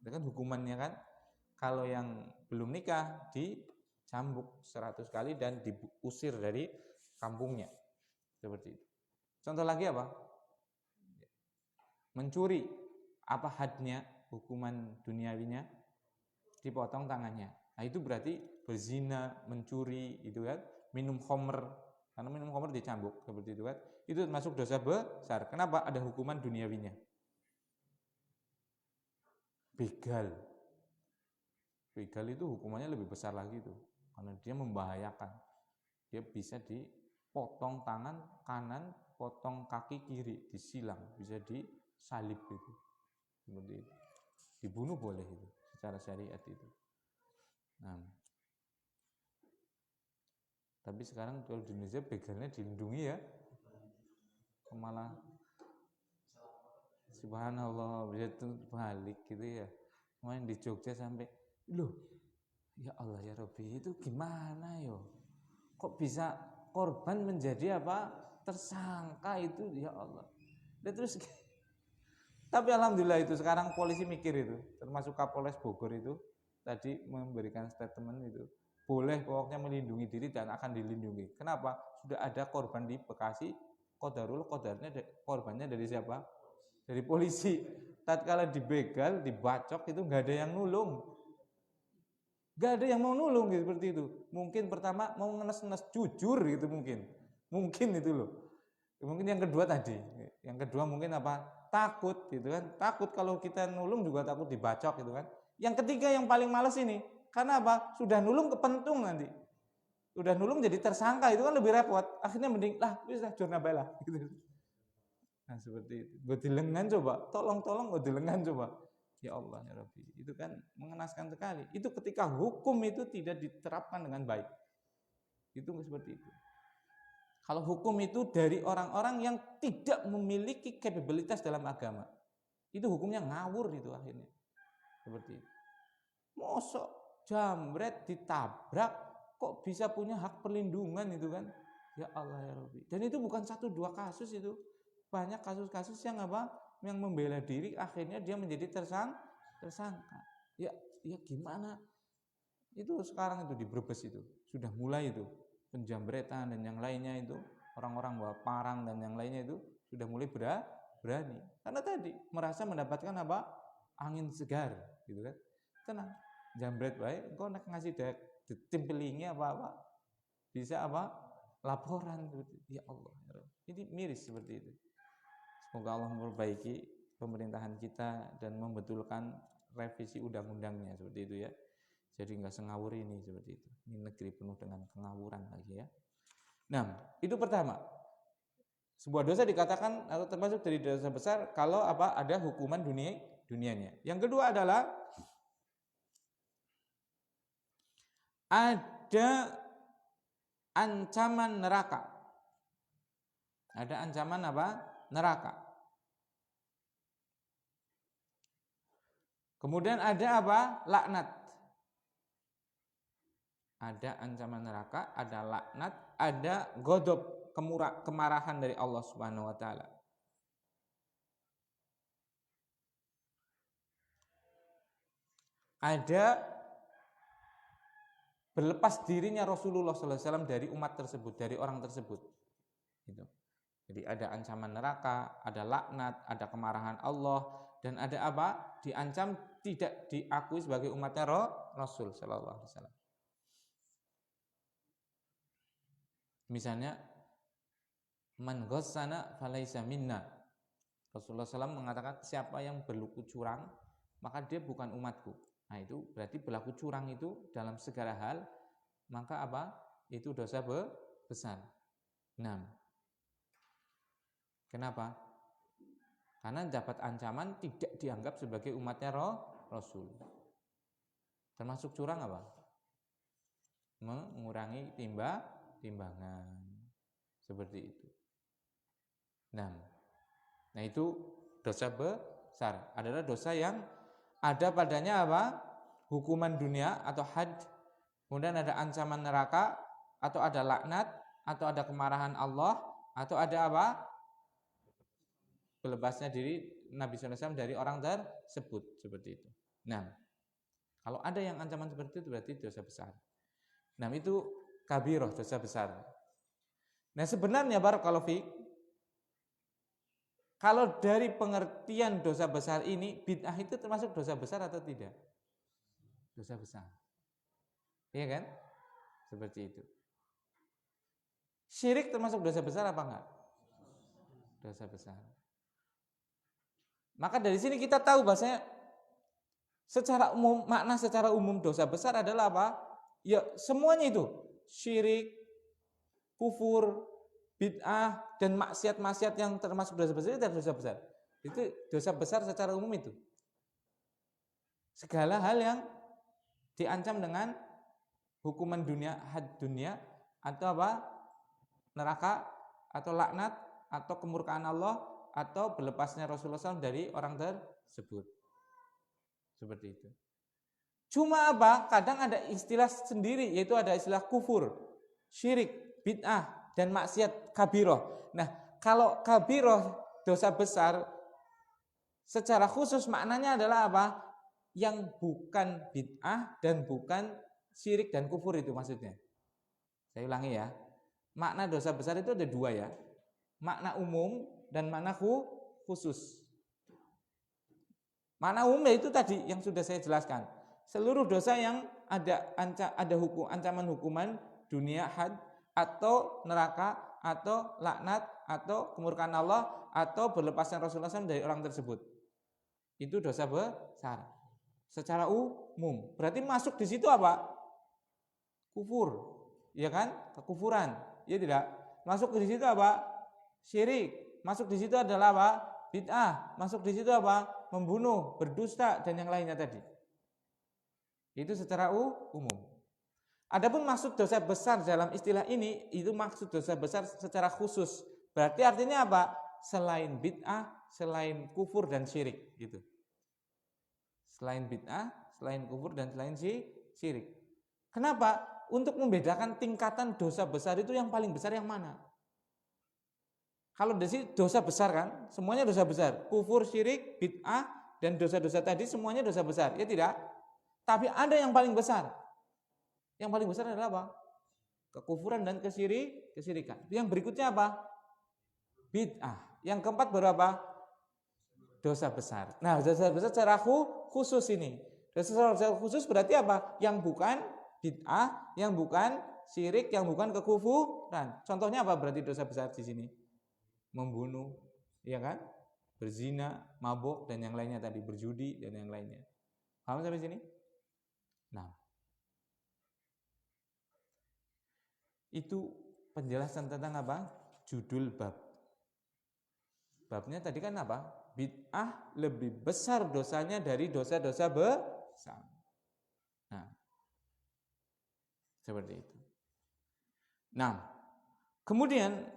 Itu kan hukumannya kan. Kalau yang belum nikah dicambuk 100 kali dan diusir dari kampungnya. Seperti itu. Contoh lagi apa? Mencuri. Apa hadnya? Hukuman duniawinya dipotong tangannya. Nah, itu berarti berzina, mencuri, itu kan, minum khamr. Karena minum khamr dicambuk seperti itu kan. Itu termasuk dosa besar. Kenapa? Ada hukuman duniawinya. Begal. Begal itu hukumannya lebih besar lagi itu. Karena dia membahayakan. Dia bisa dipotong tangan kanan, potong kaki kiri, disilang, bisa disalib itu. Seperti itu. Dibunuh boleh itu secara syariat itu. Nah, tapi sekarang kalau di Indonesia begalnya dilindungi ya, malah subhanallah bisa balik gitu ya. Main di Jogja sampai, loh, ya Allah ya Rabbi, itu gimana yo? Kok bisa korban menjadi apa? Tersangka itu, ya Allah. Dan terus tapi alhamdulillah itu sekarang polisi mikir itu, termasuk Kapolres Bogor itu tadi memberikan statement itu, boleh pokoknya melindungi diri dan akan dilindungi. Kenapa? Sudah ada korban di Bekasi, korbannya dari siapa? Dari polisi. Tatkala dibegal, dibacok itu nggak ada yang nulung. Nggak ada yang mau nulung gitu, seperti itu. Mungkin pertama mau ngenes-ngenes jujur gitu mungkin. Mungkin itu loh. Mungkin yang kedua tadi, yang kedua mungkin apa? Takut gitu kan. Takut kalau kita nulung juga takut dibacok gitu kan. Yang ketiga yang paling males ini, karena apa? Sudah nulung kepentung nanti. Udah nulung jadi tersangka itu kan lebih repot. Akhirnya mending lah bisa jurna bela gitu. Nah, seperti itu. Gue dilengan coba, tolong gue dilengan coba. Ya Allah ya Rabbi, itu kan mengenaskan sekali. Itu ketika hukum itu tidak diterapkan dengan baik. Itu seperti itu. Kalau hukum itu dari orang-orang yang tidak memiliki kapabilitas dalam agama, itu hukumnya ngawur itu akhirnya. Seperti itu. Mosok jambret ditabrak kok bisa punya hak perlindungan itu kan? Ya Allah ya Rabbi. Dan itu bukan 1-2 kasus itu. Banyak kasus-kasus yang apa? Yang membela diri akhirnya dia menjadi tersangka. Ya gimana? Itu sekarang itu di Brebes itu sudah mulai itu penjambretan dan yang lainnya itu, orang-orang bawa parang dan yang lainnya itu sudah mulai berani karena tadi merasa mendapatkan apa? Angin segar gitu kan. Tenang, jambret baik, engkau nak ngasih ditimpelingi apa bisa apa? Laporan. Ya Allah, ini miris seperti itu. Semoga Allah memperbaiki pemerintahan kita dan membetulkan revisi undang-undangnya seperti itu ya. Jadi nggak sengawur ini seperti itu. Ini negeri penuh dengan kengawuran lagi ya. Nah, itu pertama. Sebuah dosa dikatakan atau termasuk dari dosa besar kalau apa? Ada hukuman dunianya. Yang kedua adalah ada ancaman neraka. Ada ancaman apa? Neraka. Kemudian ada apa? Laknat. Ada ancaman neraka, ada laknat, ada ghadab, kemarahan dari Allah Subhanahu wa taala. Ada berlepas dirinya Rasulullah SAW dari umat tersebut, dari orang tersebut. Gitu. Jadi ada ancaman neraka, ada laknat, ada kemarahan Allah, dan ada apa? Diancam tidak diakui sebagai umatnya Rasul Sallallahu Alaihi Wasallam. Misalnya, man ghassana falaisa minna. Rasulullah SAW mengatakan siapa yang berlaku curang, maka dia bukan umatku. Nah itu berarti berlaku curang itu dalam segala hal, maka apa? Itu dosa besar. 6. Kenapa? Karena dapat ancaman tidak dianggap sebagai umatnya Rasul. Termasuk curang apa? Mengurangi timbangan. Seperti itu. 6. Nah itu dosa besar. Adalah dosa yang ada padanya apa? Hukuman dunia atau had. Kemudian ada ancaman neraka, atau ada laknat, atau ada kemarahan Allah, atau ada apa? Berlepasnya diri Nabi SAW dari orang tersebut. Seperti itu. Nah, kalau ada yang ancaman seperti itu berarti dosa besar. Nah itu kabiroh, dosa besar. Nah sebenarnya barakallahu fiik, kalau dari pengertian dosa besar ini, bid'ah itu termasuk dosa besar atau tidak? Dosa besar. Iya kan? Seperti itu. Syirik termasuk dosa besar apa enggak? Dosa besar. Maka dari sini kita tahu bahasanya secara umum, makna secara umum dosa besar adalah apa? Ya semuanya itu. Syirik, kufur, bid'ah, dan maksiat-maksiat yang termasuk dosa besar itu dosa besar. Itu dosa besar secara umum itu. Segala hal yang diancam dengan hukuman dunia, had dunia, atau apa? Neraka, atau laknat, atau kemurkaan Allah, atau berlepasnya Rasulullah SAW dari orang tersebut. Seperti itu. Cuma apa? Kadang ada istilah sendiri, yaitu ada istilah kufur, syirik, bid'ah, dan maksiat kabiroh. Nah, kalau kabiroh, dosa besar, secara khusus maknanya adalah apa? Yang bukan bid'ah dan bukan syirik dan kufur itu maksudnya. Saya ulangi ya. Makna dosa besar itu ada dua ya. Makna umum dan makna khusus. Makna umum itu tadi yang sudah saya jelaskan. Seluruh dosa yang ada ancaman hukuman dunia had, atau neraka, atau laknat, atau kemurkaan Allah, atau berlepasnya Rasulullah SAW dari orang tersebut. Itu dosa besar. Secara umum. Berarti masuk di situ apa? Kufur. Ya kan? Kekufuran. Ya tidak? Masuk di situ apa? Syirik. Masuk di situ adalah apa? Bid'ah. Masuk di situ apa? Membunuh, berdusta, dan yang lainnya tadi. Itu secara umum. Adapun maksud dosa besar dalam istilah ini, itu maksud dosa besar secara khusus. Berarti artinya apa? Selain bid'ah, selain kufur dan syirik, gitu. Selain bid'ah, selain kufur dan selain syirik. Kenapa? Untuk membedakan tingkatan dosa besar itu yang paling besar yang mana? Kalau di sini dosa besar kan, semuanya dosa besar. Kufur, syirik, bid'ah, dan dosa-dosa tadi semuanya dosa besar. Ya tidak? Tapi ada yang paling besar. Yang paling besar adalah apa? Kekufuran dan kesyirikan. Yang berikutnya apa? Bid'ah. Yang keempat berapa? Dosa besar. Nah, dosa besar secara khusus ini. Dosa besar khusus berarti apa? Yang bukan bid'ah, yang bukan syirik, yang bukan kekufuran. Contohnya apa berarti dosa besar di sini? Membunuh, ya kan? Berzina, mabuk, dan yang lainnya tadi, berjudi dan yang lainnya. Paham sampai sini? Nah, itu penjelasan tentang apa? Judul bab. Babnya tadi kan apa? Bid'ah lebih besar dosanya dari dosa-dosa besar. Nah, seperti itu. Nah, kemudian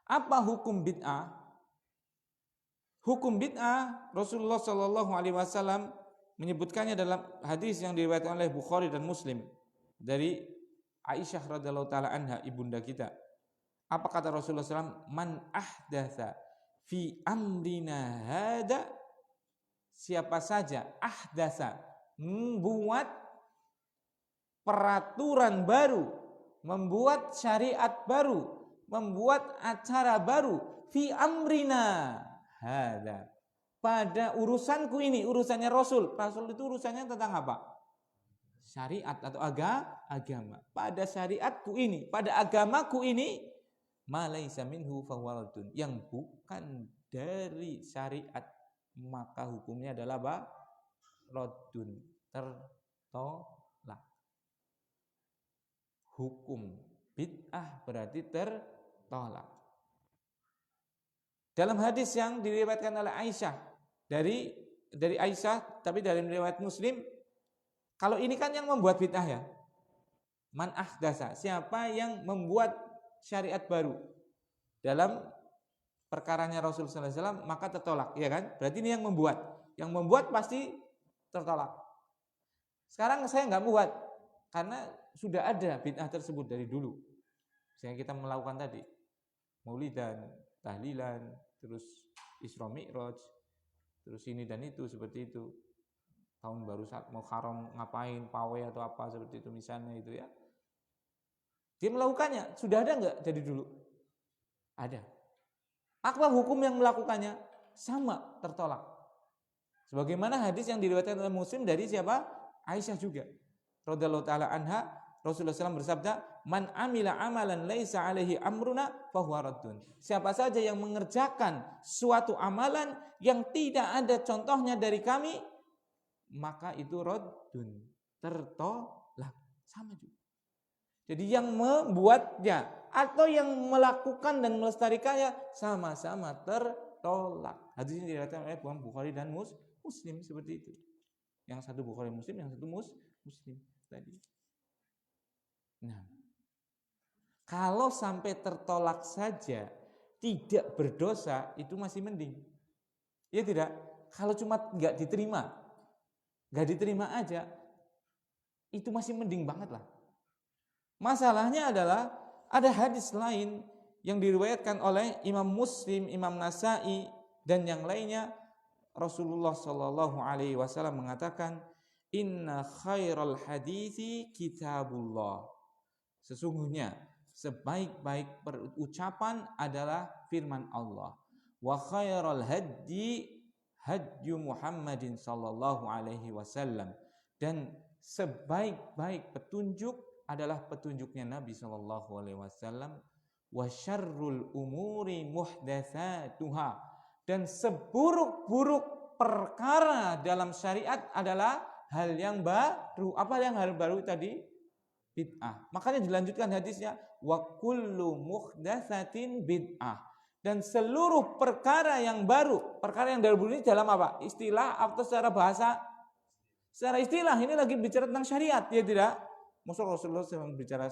apa hukum bid'ah? Hukum bid'ah Rasulullah Shallallahu Alaihi Wasallam menyebutkannya dalam hadis yang diriwayatkan oleh Bukhari dan Muslim dari Aisyah radhiyallahu taala anha, ibunda kita. Apa kata Rasulullah SAW? Man ahdatsa fi amrina hada, siapa saja ahdatsa, membuat peraturan baru, membuat syariat baru, membuat acara baru, fi amrina hada, pada urusanku ini, urusannya Rasul. Rasul itu urusannya tentang apa? Syariat atau agama. Pada syariatku ini, pada agamaku ini, ma laisa minhu fahuwa raddun, yang bukan dari syariat maka hukumnya adalah apa? Raddun, tertolak. Hukum bid'ah berarti tertolak. Dalam hadis yang diriwayatkan oleh Aisyah, dari Aisyah tapi dari riwayat Muslim, kalau ini kan yang membuat bid'ah ya. Man ahdatsa, siapa yang membuat syariat baru dalam perkaranya Rasul sallallahu alaihi wasallam maka tertolak, ya kan? Berarti ini yang membuat. Yang membuat pasti tertolak. Sekarang saya enggak buat karena sudah ada bid'ah tersebut dari dulu. Sehingga kita melakukan tadi maulidan, tahlilan, terus Isra Mi'raj, terus ini dan itu seperti itu. Tahun baru saat mau haram ngapain, pawai atau apa seperti itu misalnya itu ya. Dia melakukannya, sudah ada enggak dari dulu? Ada. Apa hukum yang melakukannya? Sama, tertolak. Sebagaimana hadis yang diriwayatkan oleh Muslim dari siapa? Aisyah juga. Radhiyallahu taala anha, Rasulullah SAW bersabda, "Man amila amalan laisa alaihi amruna fahuwa raddun." Siapa saja yang mengerjakan suatu amalan yang tidak ada contohnya dari kami, maka itu raddun, tertolak. Sama juga. Jadi yang membuatnya atau yang melakukan dan melestarikannya sama-sama tertolak. Hadis ini diriwayatkan oleh Bukhari dan Muslim seperti itu. Yang satu Bukhari Muslim, yang satu Muslim tadi. Nah, kalau sampai tertolak saja tidak berdosa itu masih mending. Ya tidak? Kalau cuma nggak diterima aja, itu masih mending banget lah. Masalahnya adalah ada hadis lain yang diriwayatkan oleh Imam Muslim, Imam Nasa'i dan yang lainnya. Rasulullah Shallallahu Alaihi Wasallam mengatakan, Inna khairal hadithi kitabullah. Sesungguhnya sebaik-baik perucapan adalah firman Allah. Wa khairal hadyi hadyu Muhammadin sallallahu alaihi wasallam. Dan sebaik-baik petunjuk adalah petunjuknya Nabi sallallahu alaihi wasallam. Wa syarrul umuri muhdatsatuha. Dan seburuk-buruk perkara dalam syariat adalah hal yang baru. Apa yang hal baru tadi? Bid'ah. Makanya dilanjutkan hadisnya, wa kullu muhdatsatin bid'ah. Dan seluruh perkara yang baru ini dalam apa? Istilah atau secara bahasa? Secara istilah, ini lagi bicara tentang syariat, ya tidak? Maksud Rasulullah sedang bicara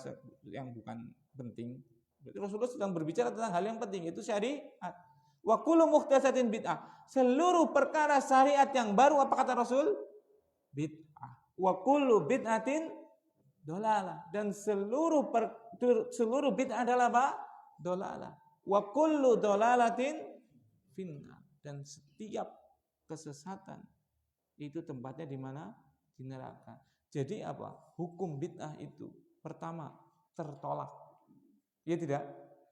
yang bukan penting. Berarti Rasulullah sedang berbicara tentang hal yang penting, itu syariat. Wa kullu muhdatsatin bid'ah. Seluruh perkara syariat yang baru, apa kata Rasul? Bid'ah. Wa kullu bid'atin dolalah. Dan seluruh bid'ah adalah apa? Dolalah. Wa kullu dolalatin finnar. Dan setiap kesesatan itu tempatnya di mana? Di neraka. Jadi apa? Hukum bid'ah itu pertama tertolak. Ya tidak?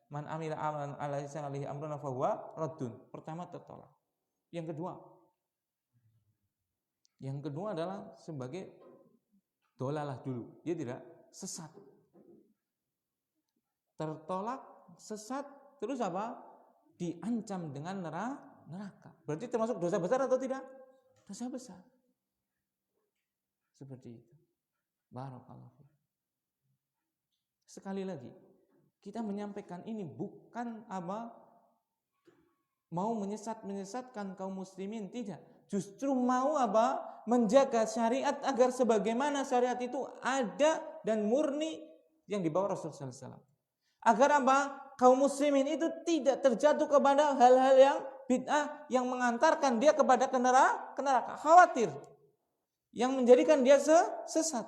Man amila amalan alaisa alaihi amruna fahuwa raddun. Pertama tertolak. Yang kedua adalah sebagai dolalah dulu. Dia tidak sesat. Tertolak, sesat, terus apa? Diancam dengan neraka. Berarti termasuk dosa besar atau tidak? Dosa besar. Seperti itu. Barakallahu. Sekali lagi, kita menyampaikan ini bukan apa? Mau menyesatkan kaum muslimin, tidak. Justru mau apa? Menjaga syariat agar sebagaimana syariat itu ada dan murni yang dibawa Rasulullah SAW. Agar apa? Kaum muslimin itu tidak terjatuh kepada hal-hal yang bid'ah yang mengantarkan dia kepada ke neraka. Khawatir. Yang menjadikan dia sesat.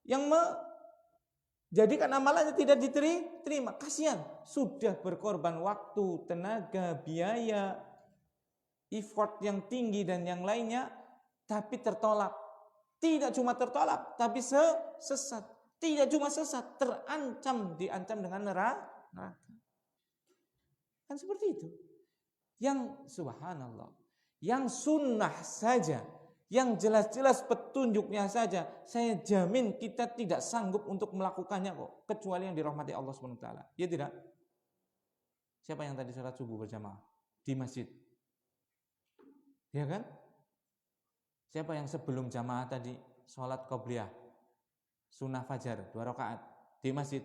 Yang menjadikan amalannya tidak diterima. Kasihan. Sudah berkorban waktu, tenaga, biaya, effort yang tinggi dan yang lainnya, tapi tertolak. Tidak cuma tertolak, tapi sesat. Tidak cuma sesat, diancam dengan neraka. Kan seperti itu. Yang subhanallah, yang sunnah saja, yang jelas-jelas petunjuknya saja, saya jamin kita tidak sanggup untuk melakukannya kok, kecuali yang dirahmati Allah SWT. Ya tidak? Siapa yang tadi sholat subuh berjamaah di masjid? Ya kan? Siapa yang sebelum jamaah tadi sholat qobliyah, sunnah fajar 2 rakaat di masjid?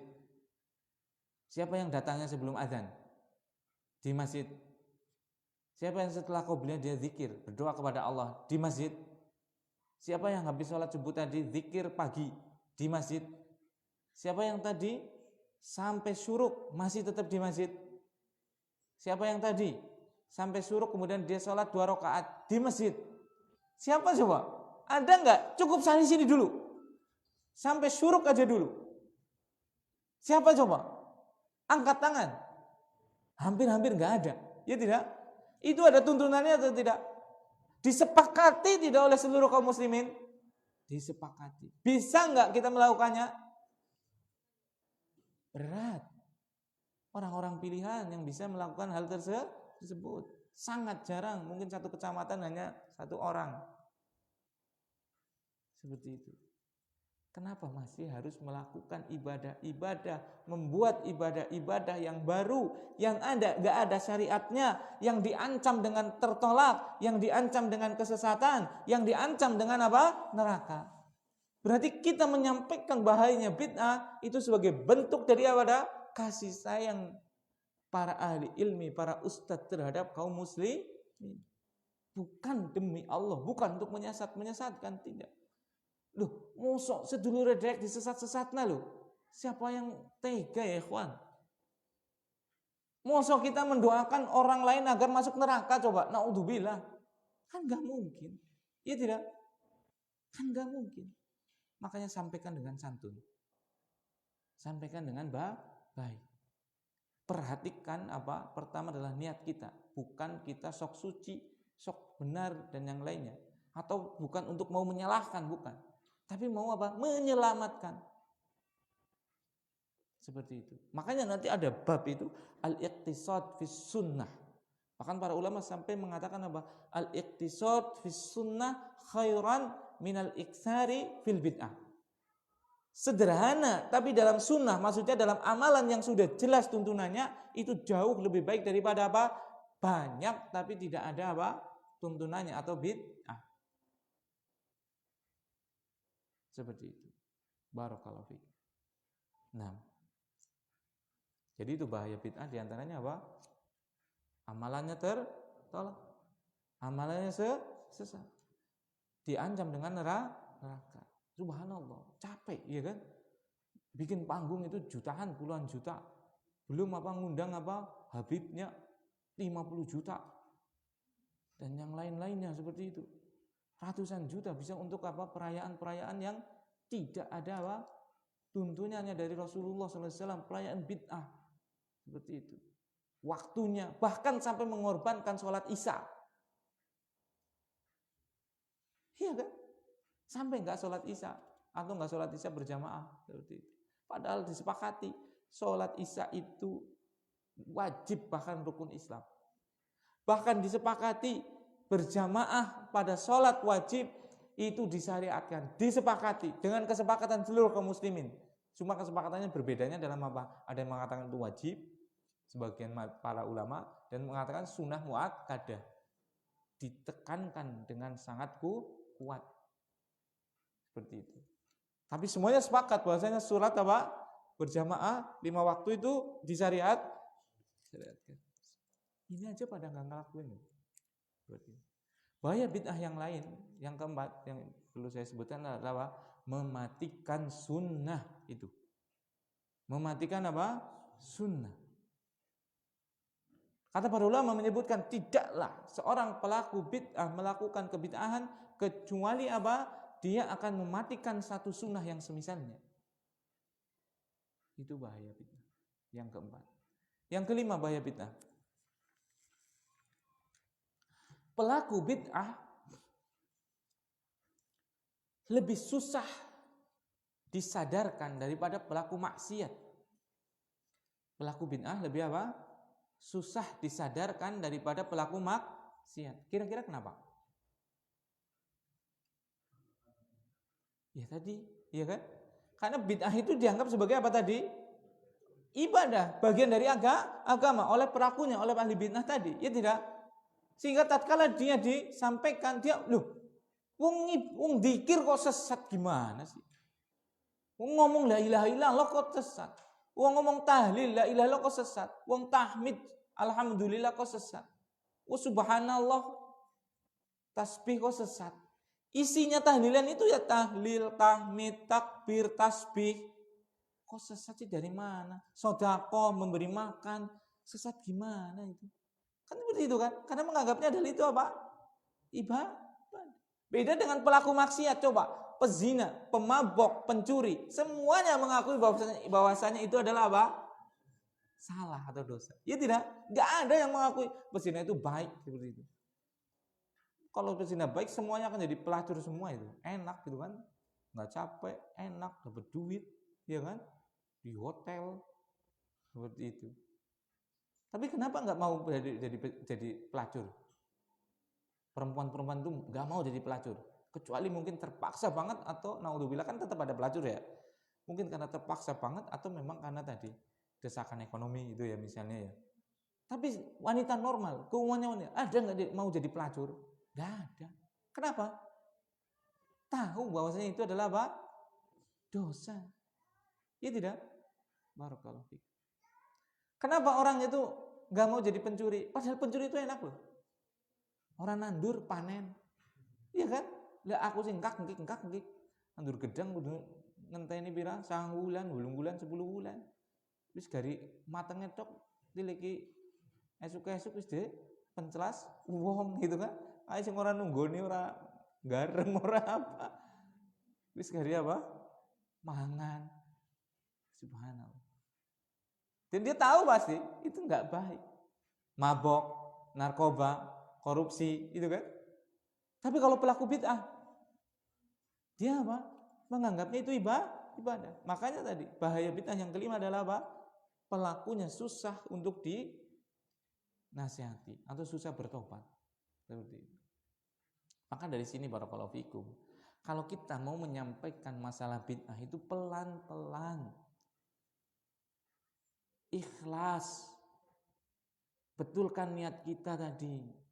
Siapa yang datangnya sebelum azan di masjid? Siapa yang setelah qobliyah dia zikir, berdoa kepada Allah di masjid? Siapa yang habis sholat subuh tadi zikir pagi di masjid? Siapa yang tadi sampai syuruk masih tetap di masjid? Siapa yang tadi sampai syuruk kemudian dia sholat 2 rakaat di masjid? Siapa coba? Ada enggak? Cukup sini dulu. Sampai syuruk aja dulu. Siapa coba? Angkat tangan. Hampir-hampir enggak ada. Ya tidak? Itu ada tuntunannya atau tidak? Disepakati tidak oleh seluruh kaum muslimin? Disepakati. Bisa enggak kita melakukannya? Berat. Orang-orang pilihan yang bisa melakukan hal tersebut sangat jarang. Mungkin satu kecamatan hanya 1 orang. Seperti itu. Kenapa masih harus melakukan ibadah-ibadah, membuat ibadah-ibadah yang baru, yang gak ada syariatnya, yang diancam dengan tertolak, yang diancam dengan kesesatan, yang diancam dengan apa? Neraka. Berarti kita menyampaikan bahayanya bid'ah itu sebagai bentuk dari apa? Kasih sayang para ahli ilmi, para ustadz terhadap kaum muslim. Bukan demi Allah, bukan untuk menyesatkan, tidak. Loh, mosok sedulure dek disesat-sesatna loh. Siapa yang tega ya, ikhwan? Mosok kita mendoakan orang lain agar masuk neraka coba? Naudzubillah. Kan enggak mungkin. Iya tidak? Kan enggak mungkin. Makanya sampaikan dengan santun. Sampaikan dengan baik. Perhatikan apa? Pertama adalah niat kita, bukan kita sok suci, sok benar dan yang lainnya. Atau bukan untuk mau menyalahkan, bukan. Tapi mau apa? Menyelamatkan. Seperti itu. Makanya nanti ada bab itu al-iqtisad fis sunnah. Bahkan para ulama sampai mengatakan apa? Al-iqtisad fis sunnah khairan minal iktsari fil bid'ah. Sederhana, tapi dalam sunnah, maksudnya dalam amalan yang sudah jelas tuntunannya, itu jauh lebih baik daripada apa? Banyak tapi tidak ada apa? Tuntunannya atau bid'ah. Seperti itu. Barakallahu fiik. Nah, jadi itu bahaya bid'ah diantaranya apa? Amalannya tertolak. Amalannya sesat. Diancam dengan neraka. Subhanallah, capek, iya kan? Bikin panggung itu jutaan, puluhan juta. Belum apa ngundang apa Habibnya 50 juta. Dan yang lain-lainnya seperti itu. Ratusan juta bisa untuk apa? Perayaan-perayaan yang tidak ada apa? Tuntunannya dari Rasulullah SAW, perayaan bid'ah. Seperti itu. Waktunya, bahkan sampai mengorbankan sholat isya. Iya kan? Sampai enggak sholat isya atau enggak sholat isya berjamaah seperti itu. Padahal disepakati sholat isya itu wajib bahkan rukun Islam. Bahkan disepakati berjamaah pada sholat wajib itu disyariatkan, disepakati dengan kesepakatan seluruh kaum muslimin. Cuma kesepakatannya berbedanya dalam apa? Ada yang mengatakan itu wajib, sebagian para ulama, dan mengatakan sunnah muakkadah, ditekankan dengan sangat kuat. Seperti itu. Tapi semuanya sepakat bahwasanya sholat apa? Berjamaah 5 waktu itu disyariatkan. Ini aja pada nggak ngelakuin. Bahaya bid'ah yang lain, yang keempat yang perlu saya sebutkan adalah mematikan sunnah itu. Mematikan apa? sunnah. Kata para ulama menyebutkan tidaklah seorang pelaku bid'ah melakukan kebid'ahan kecuali apa? Dia akan mematikan satu sunnah yang semisalnya. Itu bahaya bid'ah. Yang keempat. Yang kelima bahaya bid'ah. Pelaku bid'ah lebih susah disadarkan daripada pelaku maksiat. Pelaku bid'ah lebih apa? Susah disadarkan daripada pelaku maksiat. Kira-kira kenapa? Ya tadi, iya kan? Karena bid'ah itu dianggap sebagai apa tadi? Ibadah, bagian dari agama oleh pelakunya, oleh ahli bid'ah tadi, ya tidak? Sehingga tatkala dia disampaikan, dia wong dikir kok sesat gimana sih? Wong ngomong la ilaha illallah kok sesat. Wong ngomong tahlil la ilaha illallah kok sesat. Wong tahmid alhamdulillah kok sesat. Wong subhanallah tasbih kok sesat. Isinya tahlilan itu ya tahlil, tahmid, takbir, tasbih. Kok sesat sih dari mana? Sedekah, memberi makan, sesat gimana itu? Kan seperti itu kan? Karena menganggapnya adalah itu apa? Ibadah. Beda dengan pelaku maksiat, coba. Pezina, pemabok, pencuri, semuanya mengakui bahwasanya itu adalah apa? Salah atau dosa. Ya tidak? Enggak ada yang mengakui pezina itu baik seperti itu. Kalau pezina baik, semuanya akan jadi pelacur semua itu. Enak gitu kan? Enggak capek, enak, dapat duit, ya kan? Di hotel seperti itu. Tapi kenapa enggak mau jadi pelacur? Perempuan-perempuan itu enggak mau jadi pelacur. Kecuali mungkin terpaksa banget atau naudzubillah kan tetap ada pelacur ya. Mungkin karena terpaksa banget atau memang karena tadi desakan ekonomi itu ya misalnya ya. Tapi wanita normal, keuangannya ada nggak mau jadi pelacur? Nggak ada. Kenapa? Tahu bahwasanya itu adalah apa? Dosa. Iya tidak? Barakallahu fiik. Kenapa orang itu nggak mau jadi pencuri? Padahal pencuri itu enak loh. Orang nandur panen, iya kan? Lah aku sih engkak. Nandur gedang kudu ngenteni pira? 9 wulan, 8 wulan, 10 wulan. Wis gari matenge tok dileki esuk-esuk wis pencelas wong gitu kan. Ae sing ora nunggoni ora gareng ora apa. Wis gari apa? Mangan. Subhanallah. Dan dia tahu pasti itu enggak baik. Mabok, narkoba, korupsi, itu kan? Tapi kalau pelaku bid'ah, dia apa? Menganggapnya itu ibadah. Makanya tadi bahaya bid'ah yang kelima adalah apa? Pelakunya susah untuk dinasihati atau susah bertobat. Seperti itu. Maka dari sini barakallahu fikum. Kalau kita mau menyampaikan masalah bid'ah itu pelan-pelan. Ikhlas. Betulkan niat kita tadi.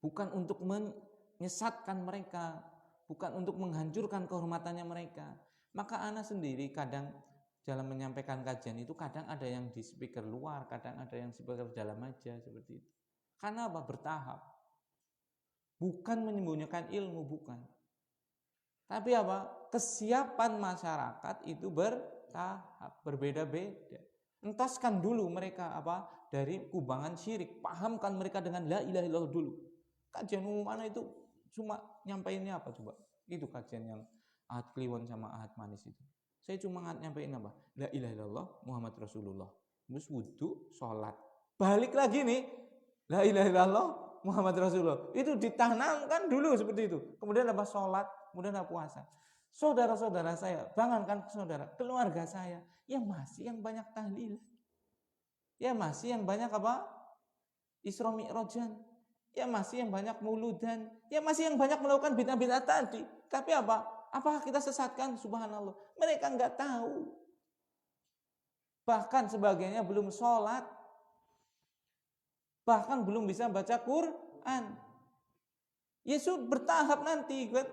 Bukan untuk menyesatkan mereka, bukan untuk menghancurkan kehormatannya mereka. Maka ana sendiri kadang dalam menyampaikan kajian itu kadang ada yang di speaker luar, kadang ada yang speaker dalam aja seperti itu. Karena apa? Bertahap. Bukan menyembunyikan ilmu, bukan. Tapi apa? Kesiapan masyarakat itu bertahap, berbeda-beda. Entaskan dulu mereka apa? Dari kubangan syirik, pahamkan mereka dengan la ilaha illallah dulu. Kajian umum mana itu cuma nyampainnya apa coba? Itu kajian yang Ahad Kliwon sama Ahad Manis itu. Saya cuma nyampain apa? La ilaha illallah Muhammad Rasulullah. Terus wudu, sholat. Balik lagi nih. La ilaha illallah Muhammad Rasulullah. Itu ditanamkan dulu seperti itu. Kemudian apa? Sholat, kemudian apa? Puasa. Saudara-saudara saya, jangankan saudara, keluarga saya yang masih yang banyak tahlil. Ya masih yang banyak apa? Isra Mi'rajan. Ya masih yang banyak mauludan, ya masih yang banyak melakukan bid'ah-bid'ah tadi. Tapi apa? Apakah kita sesatkan? Subhanallah. Mereka enggak tahu. Bahkan sebagiannya belum sholat. Bahkan belum bisa baca Quran. Yesus bertahap nanti kan.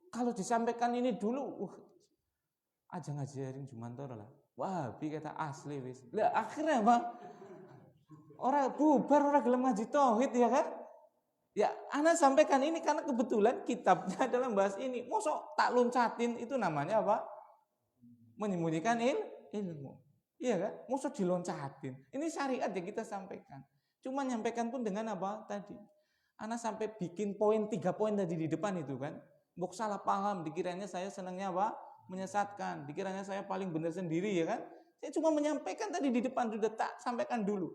Kalau disampaikan ini dulu, aja ngajarin Jumantor lah. Wah, kata asli wis. Lah akhirnya Bang, orang bubar, orang gelem ngaji tauhid ya kan? Ya, ana sampaikan ini karena kebetulan kitabnya adalah bahas ini. Mosok tak loncatin itu namanya apa? Menyembunyikan ilmu.
Iya kan? Musuh diloncatin. Ini syariat yang kita sampaikan. Cuma nyampaikan pun dengan apa tadi? Anak sampai bikin 3 poin tadi di depan itu kan. Mbok salah paham, dikiranya saya senangnya apa? Menyesatkan. Dikiranya saya paling benar sendiri ya kan? Saya cuma menyampaikan tadi di depan, sudah tak sampaikan dulu.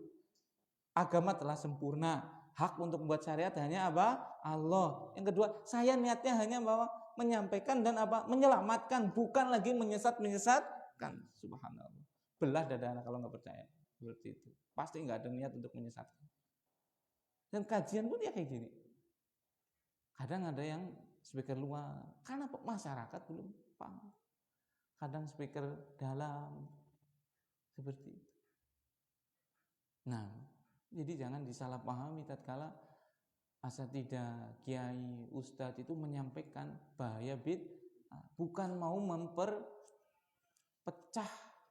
Agama telah sempurna. Hak untuk membuat syariat hanya apa? Allah. Yang kedua, saya niatnya hanya bahwa menyampaikan dan apa? Menyelamatkan, bukan lagi menyesatkan. Subhanallah. Belah dada anak kalau nggak percaya. Seperti itu. Pasti nggak ada niat untuk menyesatkan. Dan kajian pun ya kayak gini. Kadang ada yang speaker luar, karena masyarakat belum paham. Kadang speaker dalam, seperti itu. Nah, jadi jangan disalahpahami tatkala asatidah, kiai, ustadz itu menyampaikan bahaya bid'ah, bukan mau memperpecah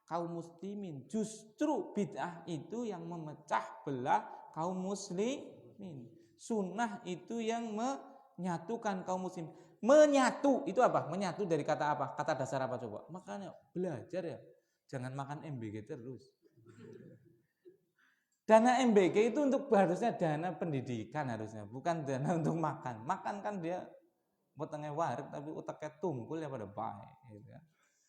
kaum muslimin. Justru bid'ah itu yang memecah belah kaum muslimin. Sunnah itu yang menyatukan kaum muslim. Menyatu itu apa? Menyatu dari kata apa? Kata dasar apa coba? Makanya belajar ya. Jangan makan MBG terus. Dana MBG itu untuk harusnya dana pendidikan harusnya, bukan dana untuk makan. Makan kan dia potongnya warik tapi utaknya tunggul ya pada baik gitu kan.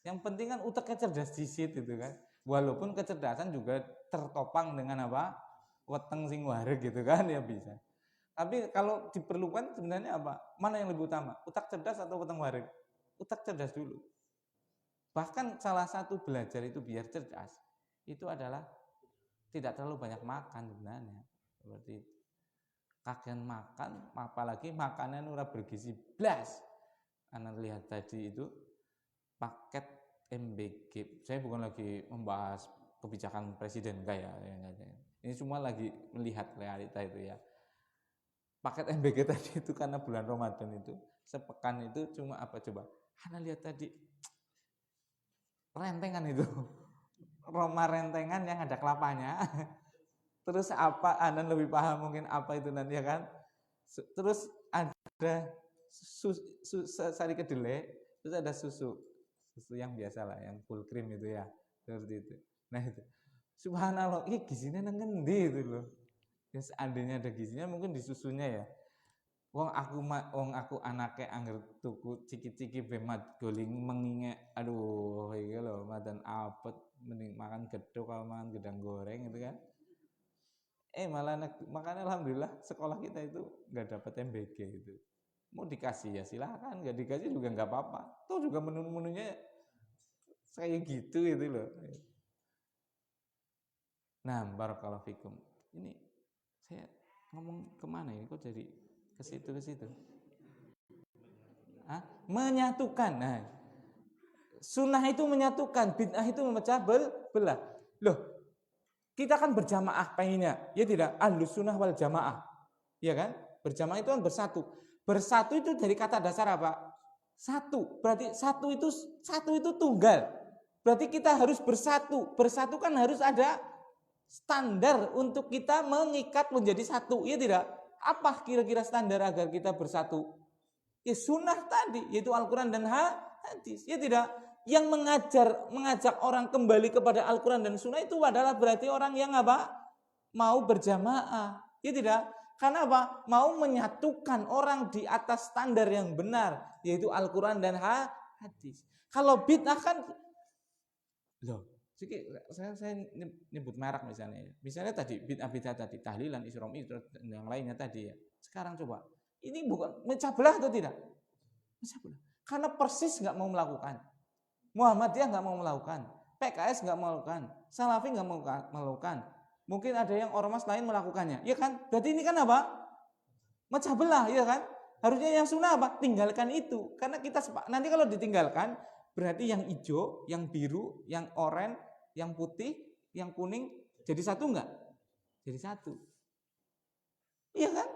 Yang penting kan utaknya cerdas disit itu kan. Walaupun kecerdasan juga tertopang dengan apa? Weteng sing warik gitu kan ya bisa. Tapi kalau diperlukan sebenarnya apa? Mana yang lebih utama? Utak cerdas atau weteng warik? Utak cerdas dulu. Bahkan salah satu belajar itu biar cerdas itu adalah tidak terlalu banyak makan sebenarnya. Seperti itu. Kagian makan, apalagi makanan ora bergizi blas. Anda lihat tadi itu paket MBG. Saya bukan lagi membahas kebijakan presiden kayak ini cuma lagi melihat realita itu ya. Paket MBG tadi itu karena bulan Ramadan itu sepekan itu cuma apa coba? Anda lihat tadi rentengan itu. Roma rentengan yang ada kelapanya. Terus apa? Anda lebih paham mungkin apa itu nanti ya kan? Terus ada sari kedelai, terus ada susu yang biasa lah, yang full cream itu ya, seperti itu. Nah itu, subhanallah, ini gizinya ngendi itu loh. Ya seandainya ada gizinya mungkin di susunya ya. Wong aku anaknya angger tuku ciki-ciki bemat goling menginge, aduh iki lho madan apet mending makan gedhog kalau makan gedang goreng gitu kan. Malah makanya alhamdulillah sekolah kita itu nggak dapat MBG gitu. Mau dikasih ya silahkan, nggak dikasih juga nggak apa-apa. Tuh juga menu-menunya kayak gitu gitu loh. Nah, barakallahu fikum. Ini saya ngomong kemana ini? Kok jadi ke situ? Menyatukan. Nah, sunnah itu menyatukan, bid'ah itu memecah belah. Loh, kita kan berjamaah pengennya, ya tidak? Ahlus sunnah wal jamaah, ya kan? Berjamaah itu kan bersatu. Bersatu itu dari kata dasar apa? Satu. Berarti satu itu tunggal. Berarti kita harus bersatu. Bersatu kan harus ada standar untuk kita mengikat menjadi satu, ya tidak? Apa kira-kira standar agar kita bersatu? Ya sunnah tadi, yaitu Al-Quran dan hadis, ya tidak? Yang mengajak orang kembali kepada Al-Quran dan sunnah itu adalah berarti orang yang apa? Mau berjamaah, ya tidak? Karena apa? Mau menyatukan orang di atas standar yang benar, yaitu Al-Quran dan hadis. Kalau bid'ah kan, loh, saya nyebut merek misalnya tadi bid'ah tadi tahlilan, isrom dan yang lainnya tadi ya. Sekarang coba, ini bukan mecah belah atau tidak? Mecah belah. Karena persis nggak mau melakukan, Muhammadiyah nggak mau melakukan, PKS nggak melakukan, Salafi nggak mau melakukan. Mungkin ada yang ormas lain melakukannya, ya kan? Berarti ini kan apa? Mecah belah, ya kan? Harusnya yang sunnah apa? Tinggalkan itu, karena kita nanti kalau ditinggalkan berarti yang hijau, yang biru, yang oranye, yang putih, yang kuning jadi satu enggak? Jadi satu. Iya kan?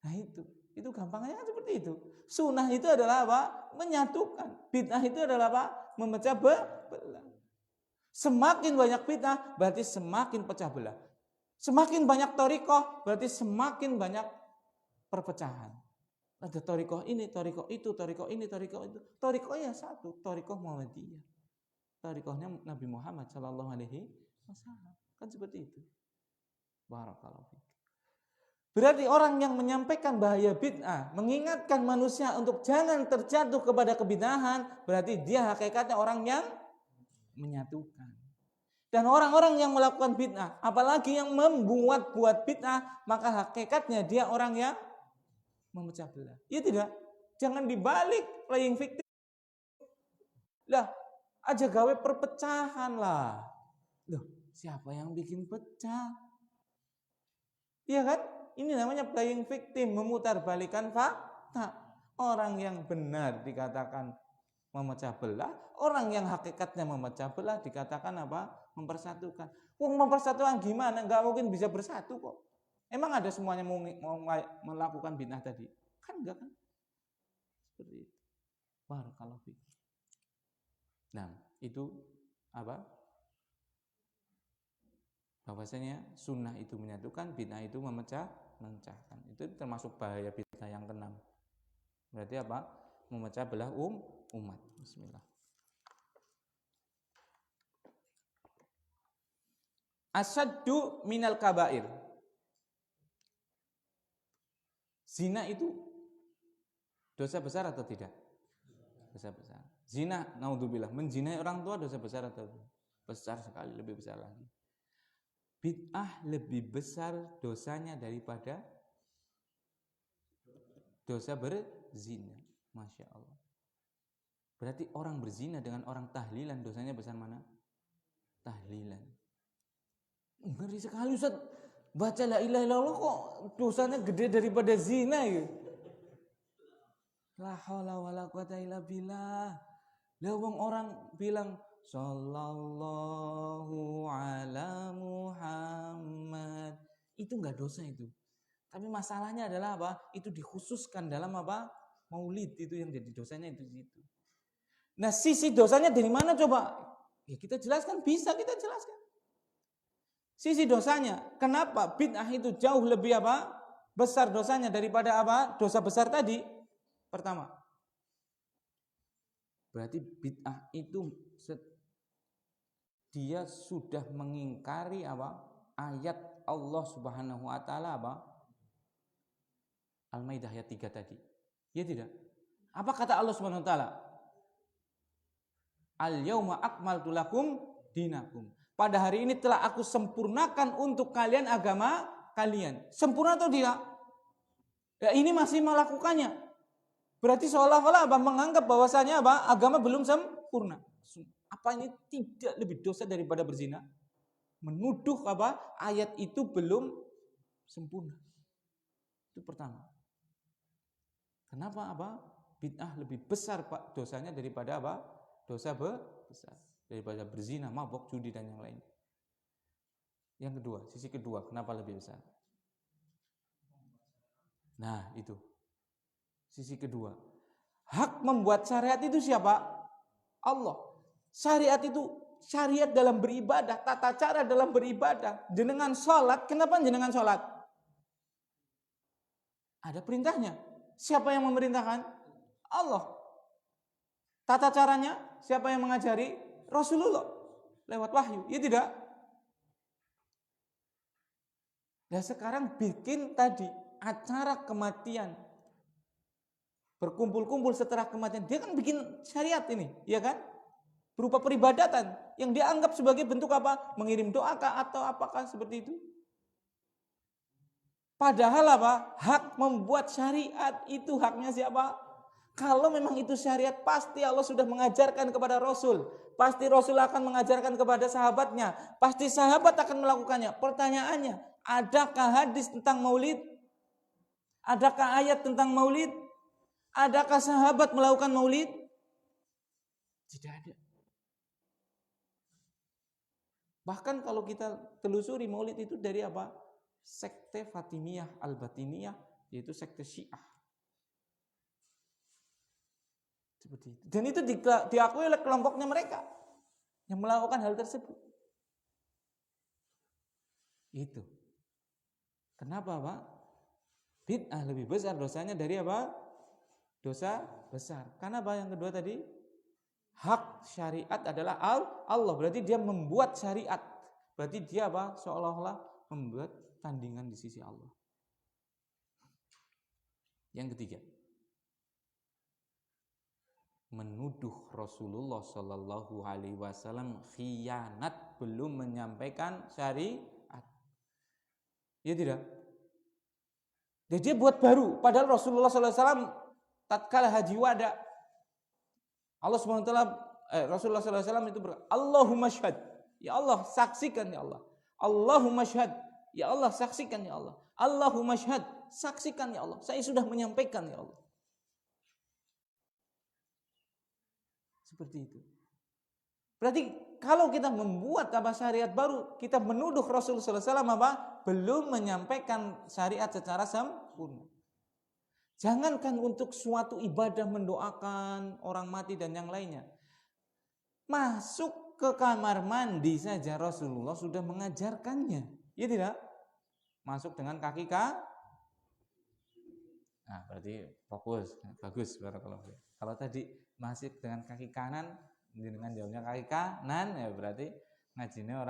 Nah itu gampangnya kan seperti itu. Sunnah itu adalah apa? Menyatukan. Bid'ah itu adalah apa? Memecah belah. Semakin banyak bid'ah berarti semakin pecah belah. Semakin banyak thariqah berarti semakin banyak perpecahan. Ada thariqah ini, thariqah itu, thariqah ini, thariqah itu. Thariqah ya satu, thariqah Muhammadiyah. tariqahnya Nabi Muhammad sallallahu alaihi wasallam. Kan seperti itu. Barakallahu fiik. Berarti orang yang menyampaikan bahaya bid'ah, mengingatkan manusia untuk jangan terjatuh kepada kebid'ahan, berarti dia hakikatnya orang yang menyatukan. Dan orang-orang yang melakukan bid'ah, apalagi yang membuat bid'ah, maka hakikatnya dia orang yang memecah belah. Ya tidak? Jangan dibalik playing victim. Lah, aja gawe perpecahan lah. Loh, siapa yang bikin pecah? Iya kan? Ini namanya playing victim, memutarbalikan fakta. Orang yang benar dikatakan memecah belah, orang yang hakikatnya memecah belah dikatakan apa? Mempersatukan. Mempersatukan gimana? Enggak mungkin bisa bersatu kok. Emang ada semuanya mau melakukan bid'ah tadi? Kan enggak kan? Seperti itu. Barakallahu fiik. Nah, itu apa? Bahwasanya sunnah itu menyatukan, bid'ah itu memecahkan. Itu termasuk bahaya bid'ah yang keenam. Berarti apa? Memecah belah umat. Bismillah. Asyaddu minal kabair. Zina itu dosa besar atau tidak? Dosa besar. Zina, naudzubillah, menzinai orang tua dosa besar atau besar sekali, lebih besar lagi. Bid'ah lebih besar dosanya daripada dosa berzina. Masya Allah. Berarti orang berzina dengan orang tahlilan dosanya besar mana? Tahlilan. Ngeri sekali Ustaz. Baca la ilaha illallah kok dosanya gede daripada zina ya. La haula wala quwata illa billah. Lah wong orang bilang sallallahu ala Muhammad. Itu enggak dosa itu. Tapi masalahnya adalah apa? Itu dikhususkan dalam apa? Maulid, itu yang jadi dosanya itu situ. Nah, sisi dosanya dari mana coba? Ya kita jelaskan, bisa kita jelaskan. Sisi dosanya, kenapa bid'ah itu jauh lebih apa? Besar dosanya daripada apa? Dosa besar tadi. Pertama, berarti bid'ah itu dia sudah mengingkari apa? Ayat Allah Subhanahu wa taala apa? Al-Maidah ayat 3 tadi. Ya tidak? Apa kata Allah Subhanahu wa taala? Al-yauma akmaltu lakum dinakum. Pada hari ini telah aku sempurnakan untuk kalian agama kalian. Sempurna atau tidak? Ya, ini masih melakukannya. Berarti seolah-olah apa? Menganggap bahwasanya apa? Agama belum sempurna. Apa ini tidak lebih dosa daripada berzina? Menuduh apa? Ayat itu belum sempurna. Itu pertama. Kenapa apa? Bid'ah lebih besar Pak dosanya daripada apa? Dosa besar. Daripada berzina, mabok, judi dan yang lain. Yang kedua, sisi kedua, kenapa lebih besar? Nah, itu. Sisi kedua. Hak membuat syariat itu siapa? Allah. Syariat itu syariat dalam beribadah, tata cara dalam beribadah. Jenengan sholat, kenapa jenengan sholat? Ada perintahnya. Siapa yang memerintahkan? Allah. Tata caranya, siapa yang mengajari? Rasulullah. Lewat wahyu. Ya tidak? Nah sekarang bikin tadi acara kematian. Berkumpul-kumpul setelah kematian. Dia kan bikin syariat ini. Ya kan? Berupa peribadatan. Yang dia anggap sebagai bentuk apa? Mengirim doa atau apakah seperti itu? Padahal apa? Hak membuat syariat itu haknya siapa? Kalau memang itu syariat, pasti Allah sudah mengajarkan kepada Rasul. Pasti Rasul akan mengajarkan kepada sahabatnya. Pasti sahabat akan melakukannya. Pertanyaannya, adakah hadis tentang maulid? Adakah ayat tentang maulid? Adakah sahabat melakukan maulid? Tidak ada. Bahkan kalau kita telusuri maulid itu dari apa? Sekte Fatimiyah Al-Batiniyah, yaitu sekte Syiah. Seperti itu. Dan itu diakui oleh kelompoknya mereka yang melakukan hal tersebut. Itu. Kenapa, Pak? Bid'ah lebih besar dosanya dari apa? Dosa besar. Karena apa yang kedua tadi? hak syariat adalah Allah. Berarti dia membuat syariat. Berarti dia apa? Seolah-olah membuat tandingan di sisi Allah. Yang ketiga, menuduh Rasulullah Shallallahu Alaihi Wasallam khianat, belum menyampaikan syariat. Ya tidak? Jadi dia buat baru. Padahal Rasulullah Sallallahu Alaihi Wasallam tatkala haji wada, Allah SWT, Rasulullah Sallallahu Alaihi Wasallam itu berkata, Allahumma syhad, ya Allah saksikan ya Allah. Allahumma syhad, ya Allah saksikan ya Allah. Allahumma syhad, saksikan ya Allah. Saya sudah menyampaikan ya Allah. Seperti itu. Berarti kalau kita membuat syariat baru, kita menuduh Rasulullah SAW belum menyampaikan syariat secara sempurna. Jangankan untuk suatu ibadah mendoakan orang mati dan yang lainnya. Masuk ke kamar mandi saja Rasulullah sudah mengajarkannya. Ya tidak? Masuk dengan kaki Nah, berarti fokus. Bagus. Kalau tadi masuk dengan kaki kanan, dengan jawabnya kaki kanan, ya berarti ngajinya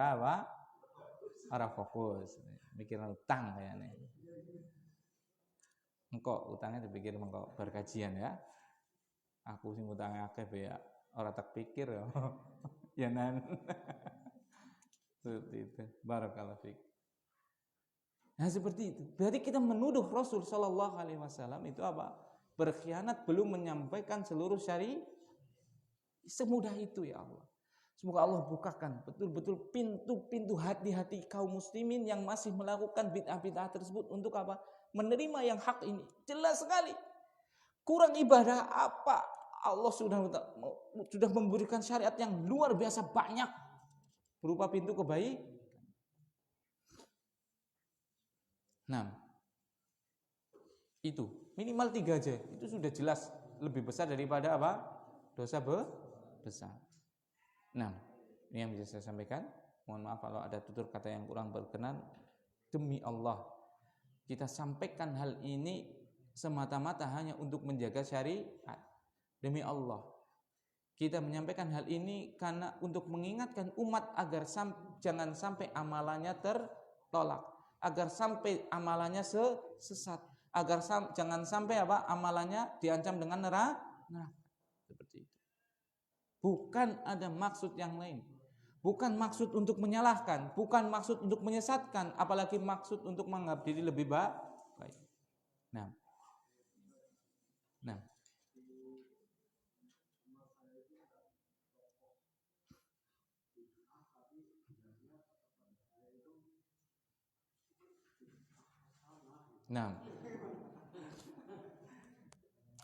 orang fokus, mikirin utang kayaknya. Engkau utangnya dipikir engkau berkajian ya. Aku sing utangnya akeh ya, orang tak pikir ya. Ya nan. Seperti itu. Barakallahu fiik. Nah seperti itu. Berarti kita menuduh Rasul Shallallahu Alaihi Wasallam itu apa? Berkhianat, belum menyampaikan seluruh syariat. Semudah itu ya Allah. Semoga Allah bukakan betul-betul pintu-pintu hati-hati kaum muslimin yang masih melakukan bid'ah-bid'ah tersebut untuk apa? Menerima yang hak ini. Jelas sekali. Kurang ibadah apa? Allah sudah memberikan syariat yang luar biasa banyak berupa pintu kebaikan. Nah, itu minimal 3 aja. Itu sudah jelas lebih besar daripada apa? Dosa besar. Nah, ini yang bisa saya sampaikan. Mohon maaf kalau ada tutur kata yang kurang berkenan. Demi Allah, kita sampaikan hal ini semata-mata hanya untuk menjaga syariat. Demi Allah, kita menyampaikan hal ini karena untuk mengingatkan umat agar jangan sampai amalannya tertolak, agar sampai amalannya sesat, agar jangan sampai amalannya diancam dengan neraka. Seperti itu. Bukan ada maksud yang lain. Bukan maksud untuk menyalahkan, bukan maksud untuk menyesatkan, apalagi maksud untuk menganggap diri lebih baik. Nah.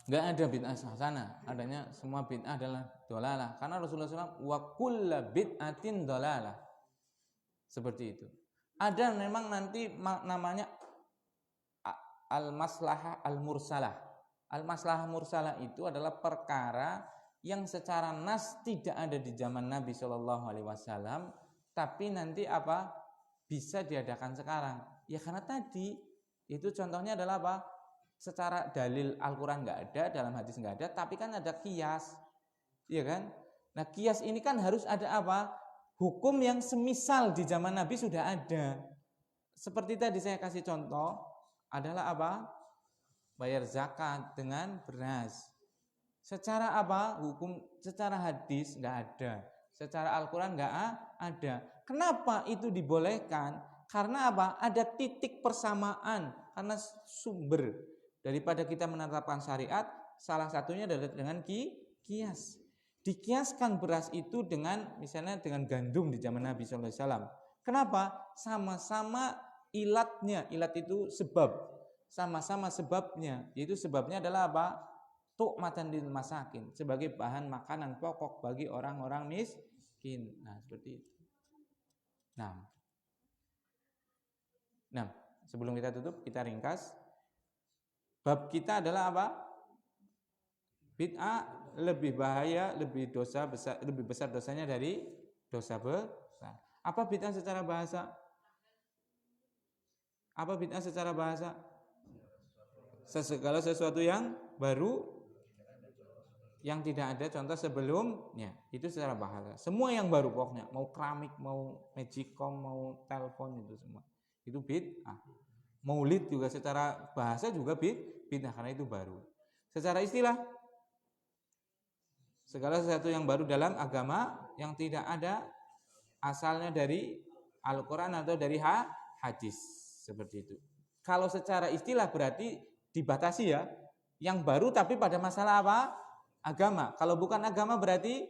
Enggak ada bid'ah hasanah, adanya semua bid'ah adalah dhalalah. Karena Rasulullah SAW wa kullu bid'atin dhalalah. Seperti itu. Ada memang nanti namanya al-maslahah al-mursalah. Al-maslahah mursalah itu adalah perkara yang secara nas tidak ada di zaman Nabi SAW, tapi nanti bisa diadakan sekarang. Ya karena tadi itu contohnya adalah secara dalil Al-Quran nggak ada, dalam hadis nggak ada, tapi kan ada qiyas, ya kan? Nah qiyas ini kan harus ada hukum yang semisal di zaman Nabi sudah ada. Seperti tadi saya kasih contoh adalah bayar zakat dengan beras. Secara hukum secara hadis nggak ada, secara Al-Quran nggak ada. Kenapa itu dibolehkan? Karena ada titik persamaan, karena sumber daripada kita menetapkan syariat salah satunya adalah dengan qiyas. Dikiaskan beras itu dengan misalnya dengan gandum di zaman Nabi SAW. Kenapa? Sama-sama ilatnya, ilat itu sebab, sama-sama sebabnya, yaitu sebabnya adalah tu'matan lil masakin, sebagai bahan makanan pokok bagi orang-orang miskin. Nah seperti itu. Nah, sebelum kita tutup, kita ringkas. Bab kita adalah bid'ah lebih bahaya, lebih besar dosanya dari dosa besar. Apa bid'ah secara bahasa? Apa bid'ah secara bahasa? Segala sesuatu yang baru yang tidak ada contoh sebelumnya. Itu secara bahasa. Semua yang baru pokoknya, mau keramik, mau magicom, mau telepon, itu semua. Itu bid'ah. Maulid juga secara bahasa juga bid'ah karena itu baru. Secara istilah, segala sesuatu yang baru dalam agama yang tidak ada asalnya dari Al-Quran atau dari hadis, seperti itu. Kalau secara istilah berarti dibatasi ya, yang baru tapi pada masalah apa? Agama. Kalau bukan agama berarti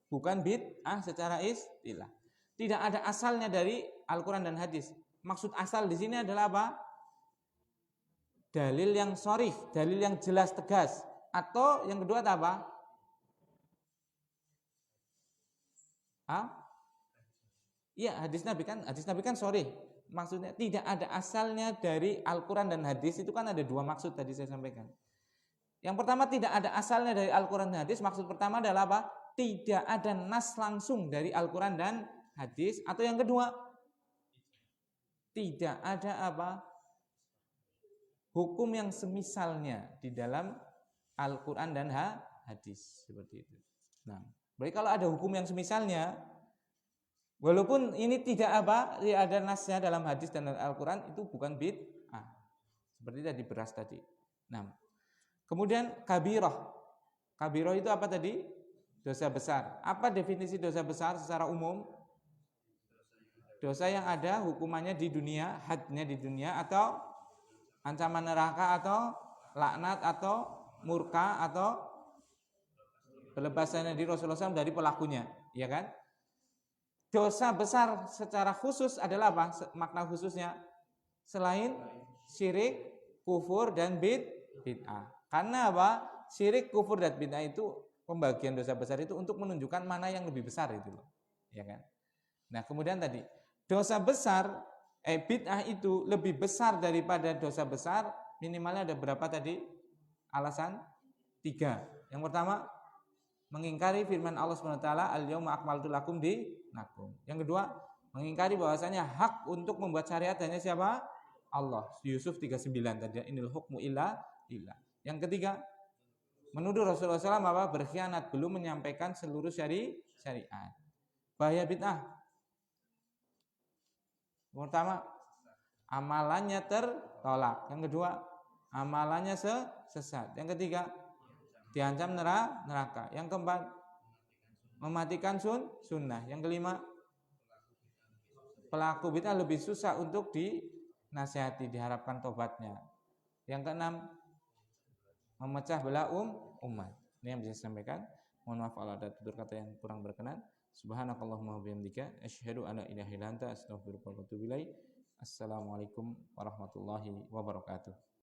bukan bid'ah secara istilah. Tidak ada asalnya dari Al-Quran dan hadis. Maksud asal di sini adalah apa? Dalil yang sharih, dalil yang jelas tegas. Atau yang kedua apa? Iya, hadis Nabi kan sharih. Maksudnya tidak ada asalnya dari Al-Quran dan hadis, itu kan ada dua maksud tadi saya sampaikan. Yang pertama tidak ada asalnya dari Al-Quran dan hadis, maksud pertama adalah apa? Tidak ada nas langsung dari Al-Quran dan hadis. Atau yang kedua, tidak ada apa? Hukum yang semisalnya di dalam Al-Quran dan hadis, seperti itu. Nah, berarti kalau ada hukum yang semisalnya, walaupun ini tidak ada nasnya dalam hadis dan Al-Quran, itu bukan bid'ah. Seperti tadi beras tadi. Nah, kemudian kabirah. Kabirah itu apa tadi? Dosa besar. Apa definisi dosa besar secara umum? Dosa yang ada hukumannya di dunia, hadnya di dunia, atau ancaman neraka, atau laknat, atau murka, atau pelepasannya di Rasulullah SAW dari pelakunya, ya kan? Dosa besar secara khusus adalah apa? Makna khususnya selain syirik, kufur, dan bid'ah. Karena apa? Syirik, kufur, dan bid'ah itu pembagian dosa besar itu untuk menunjukkan mana yang lebih besar itu loh, ya kan? Nah, kemudian tadi dosa besar bid'ah itu lebih besar daripada dosa besar, minimalnya ada berapa tadi? Alasan 3. Yang pertama, mengingkari firman Allah SWT, al-yauma akmaltu lakum dinakum. Yang kedua, mengingkari bahwasanya hak untuk membuat syariat hanya siapa? Allah. Yusuf 39 tadi, inil hukmu illa lillah. Yang ketiga, menuduh Rasulullah SAW apa? Berkhianat, belum menyampaikan seluruh syariat. Bahaya bid'ah. Yang pertama, amalannya tertolak. Yang kedua, amalannya sesat. Yang ketiga, diancam neraka. Yang keempat, mematikan sunnah. Yang kelima, pelaku bid'ah lebih susah untuk dinasihati, diharapkan tobatnya. Yang keenam, memecah belah umat. Ini yang bisa saya sampaikan. Mohon maaf kalau ada tutur kata yang kurang berkenan. Subhanakallahumma wa bihamdika asyhadu an la ilaha illa anta astaghfiruka wa atubu ilaik. Assalamualaikum warahmatullahi wabarakatuh.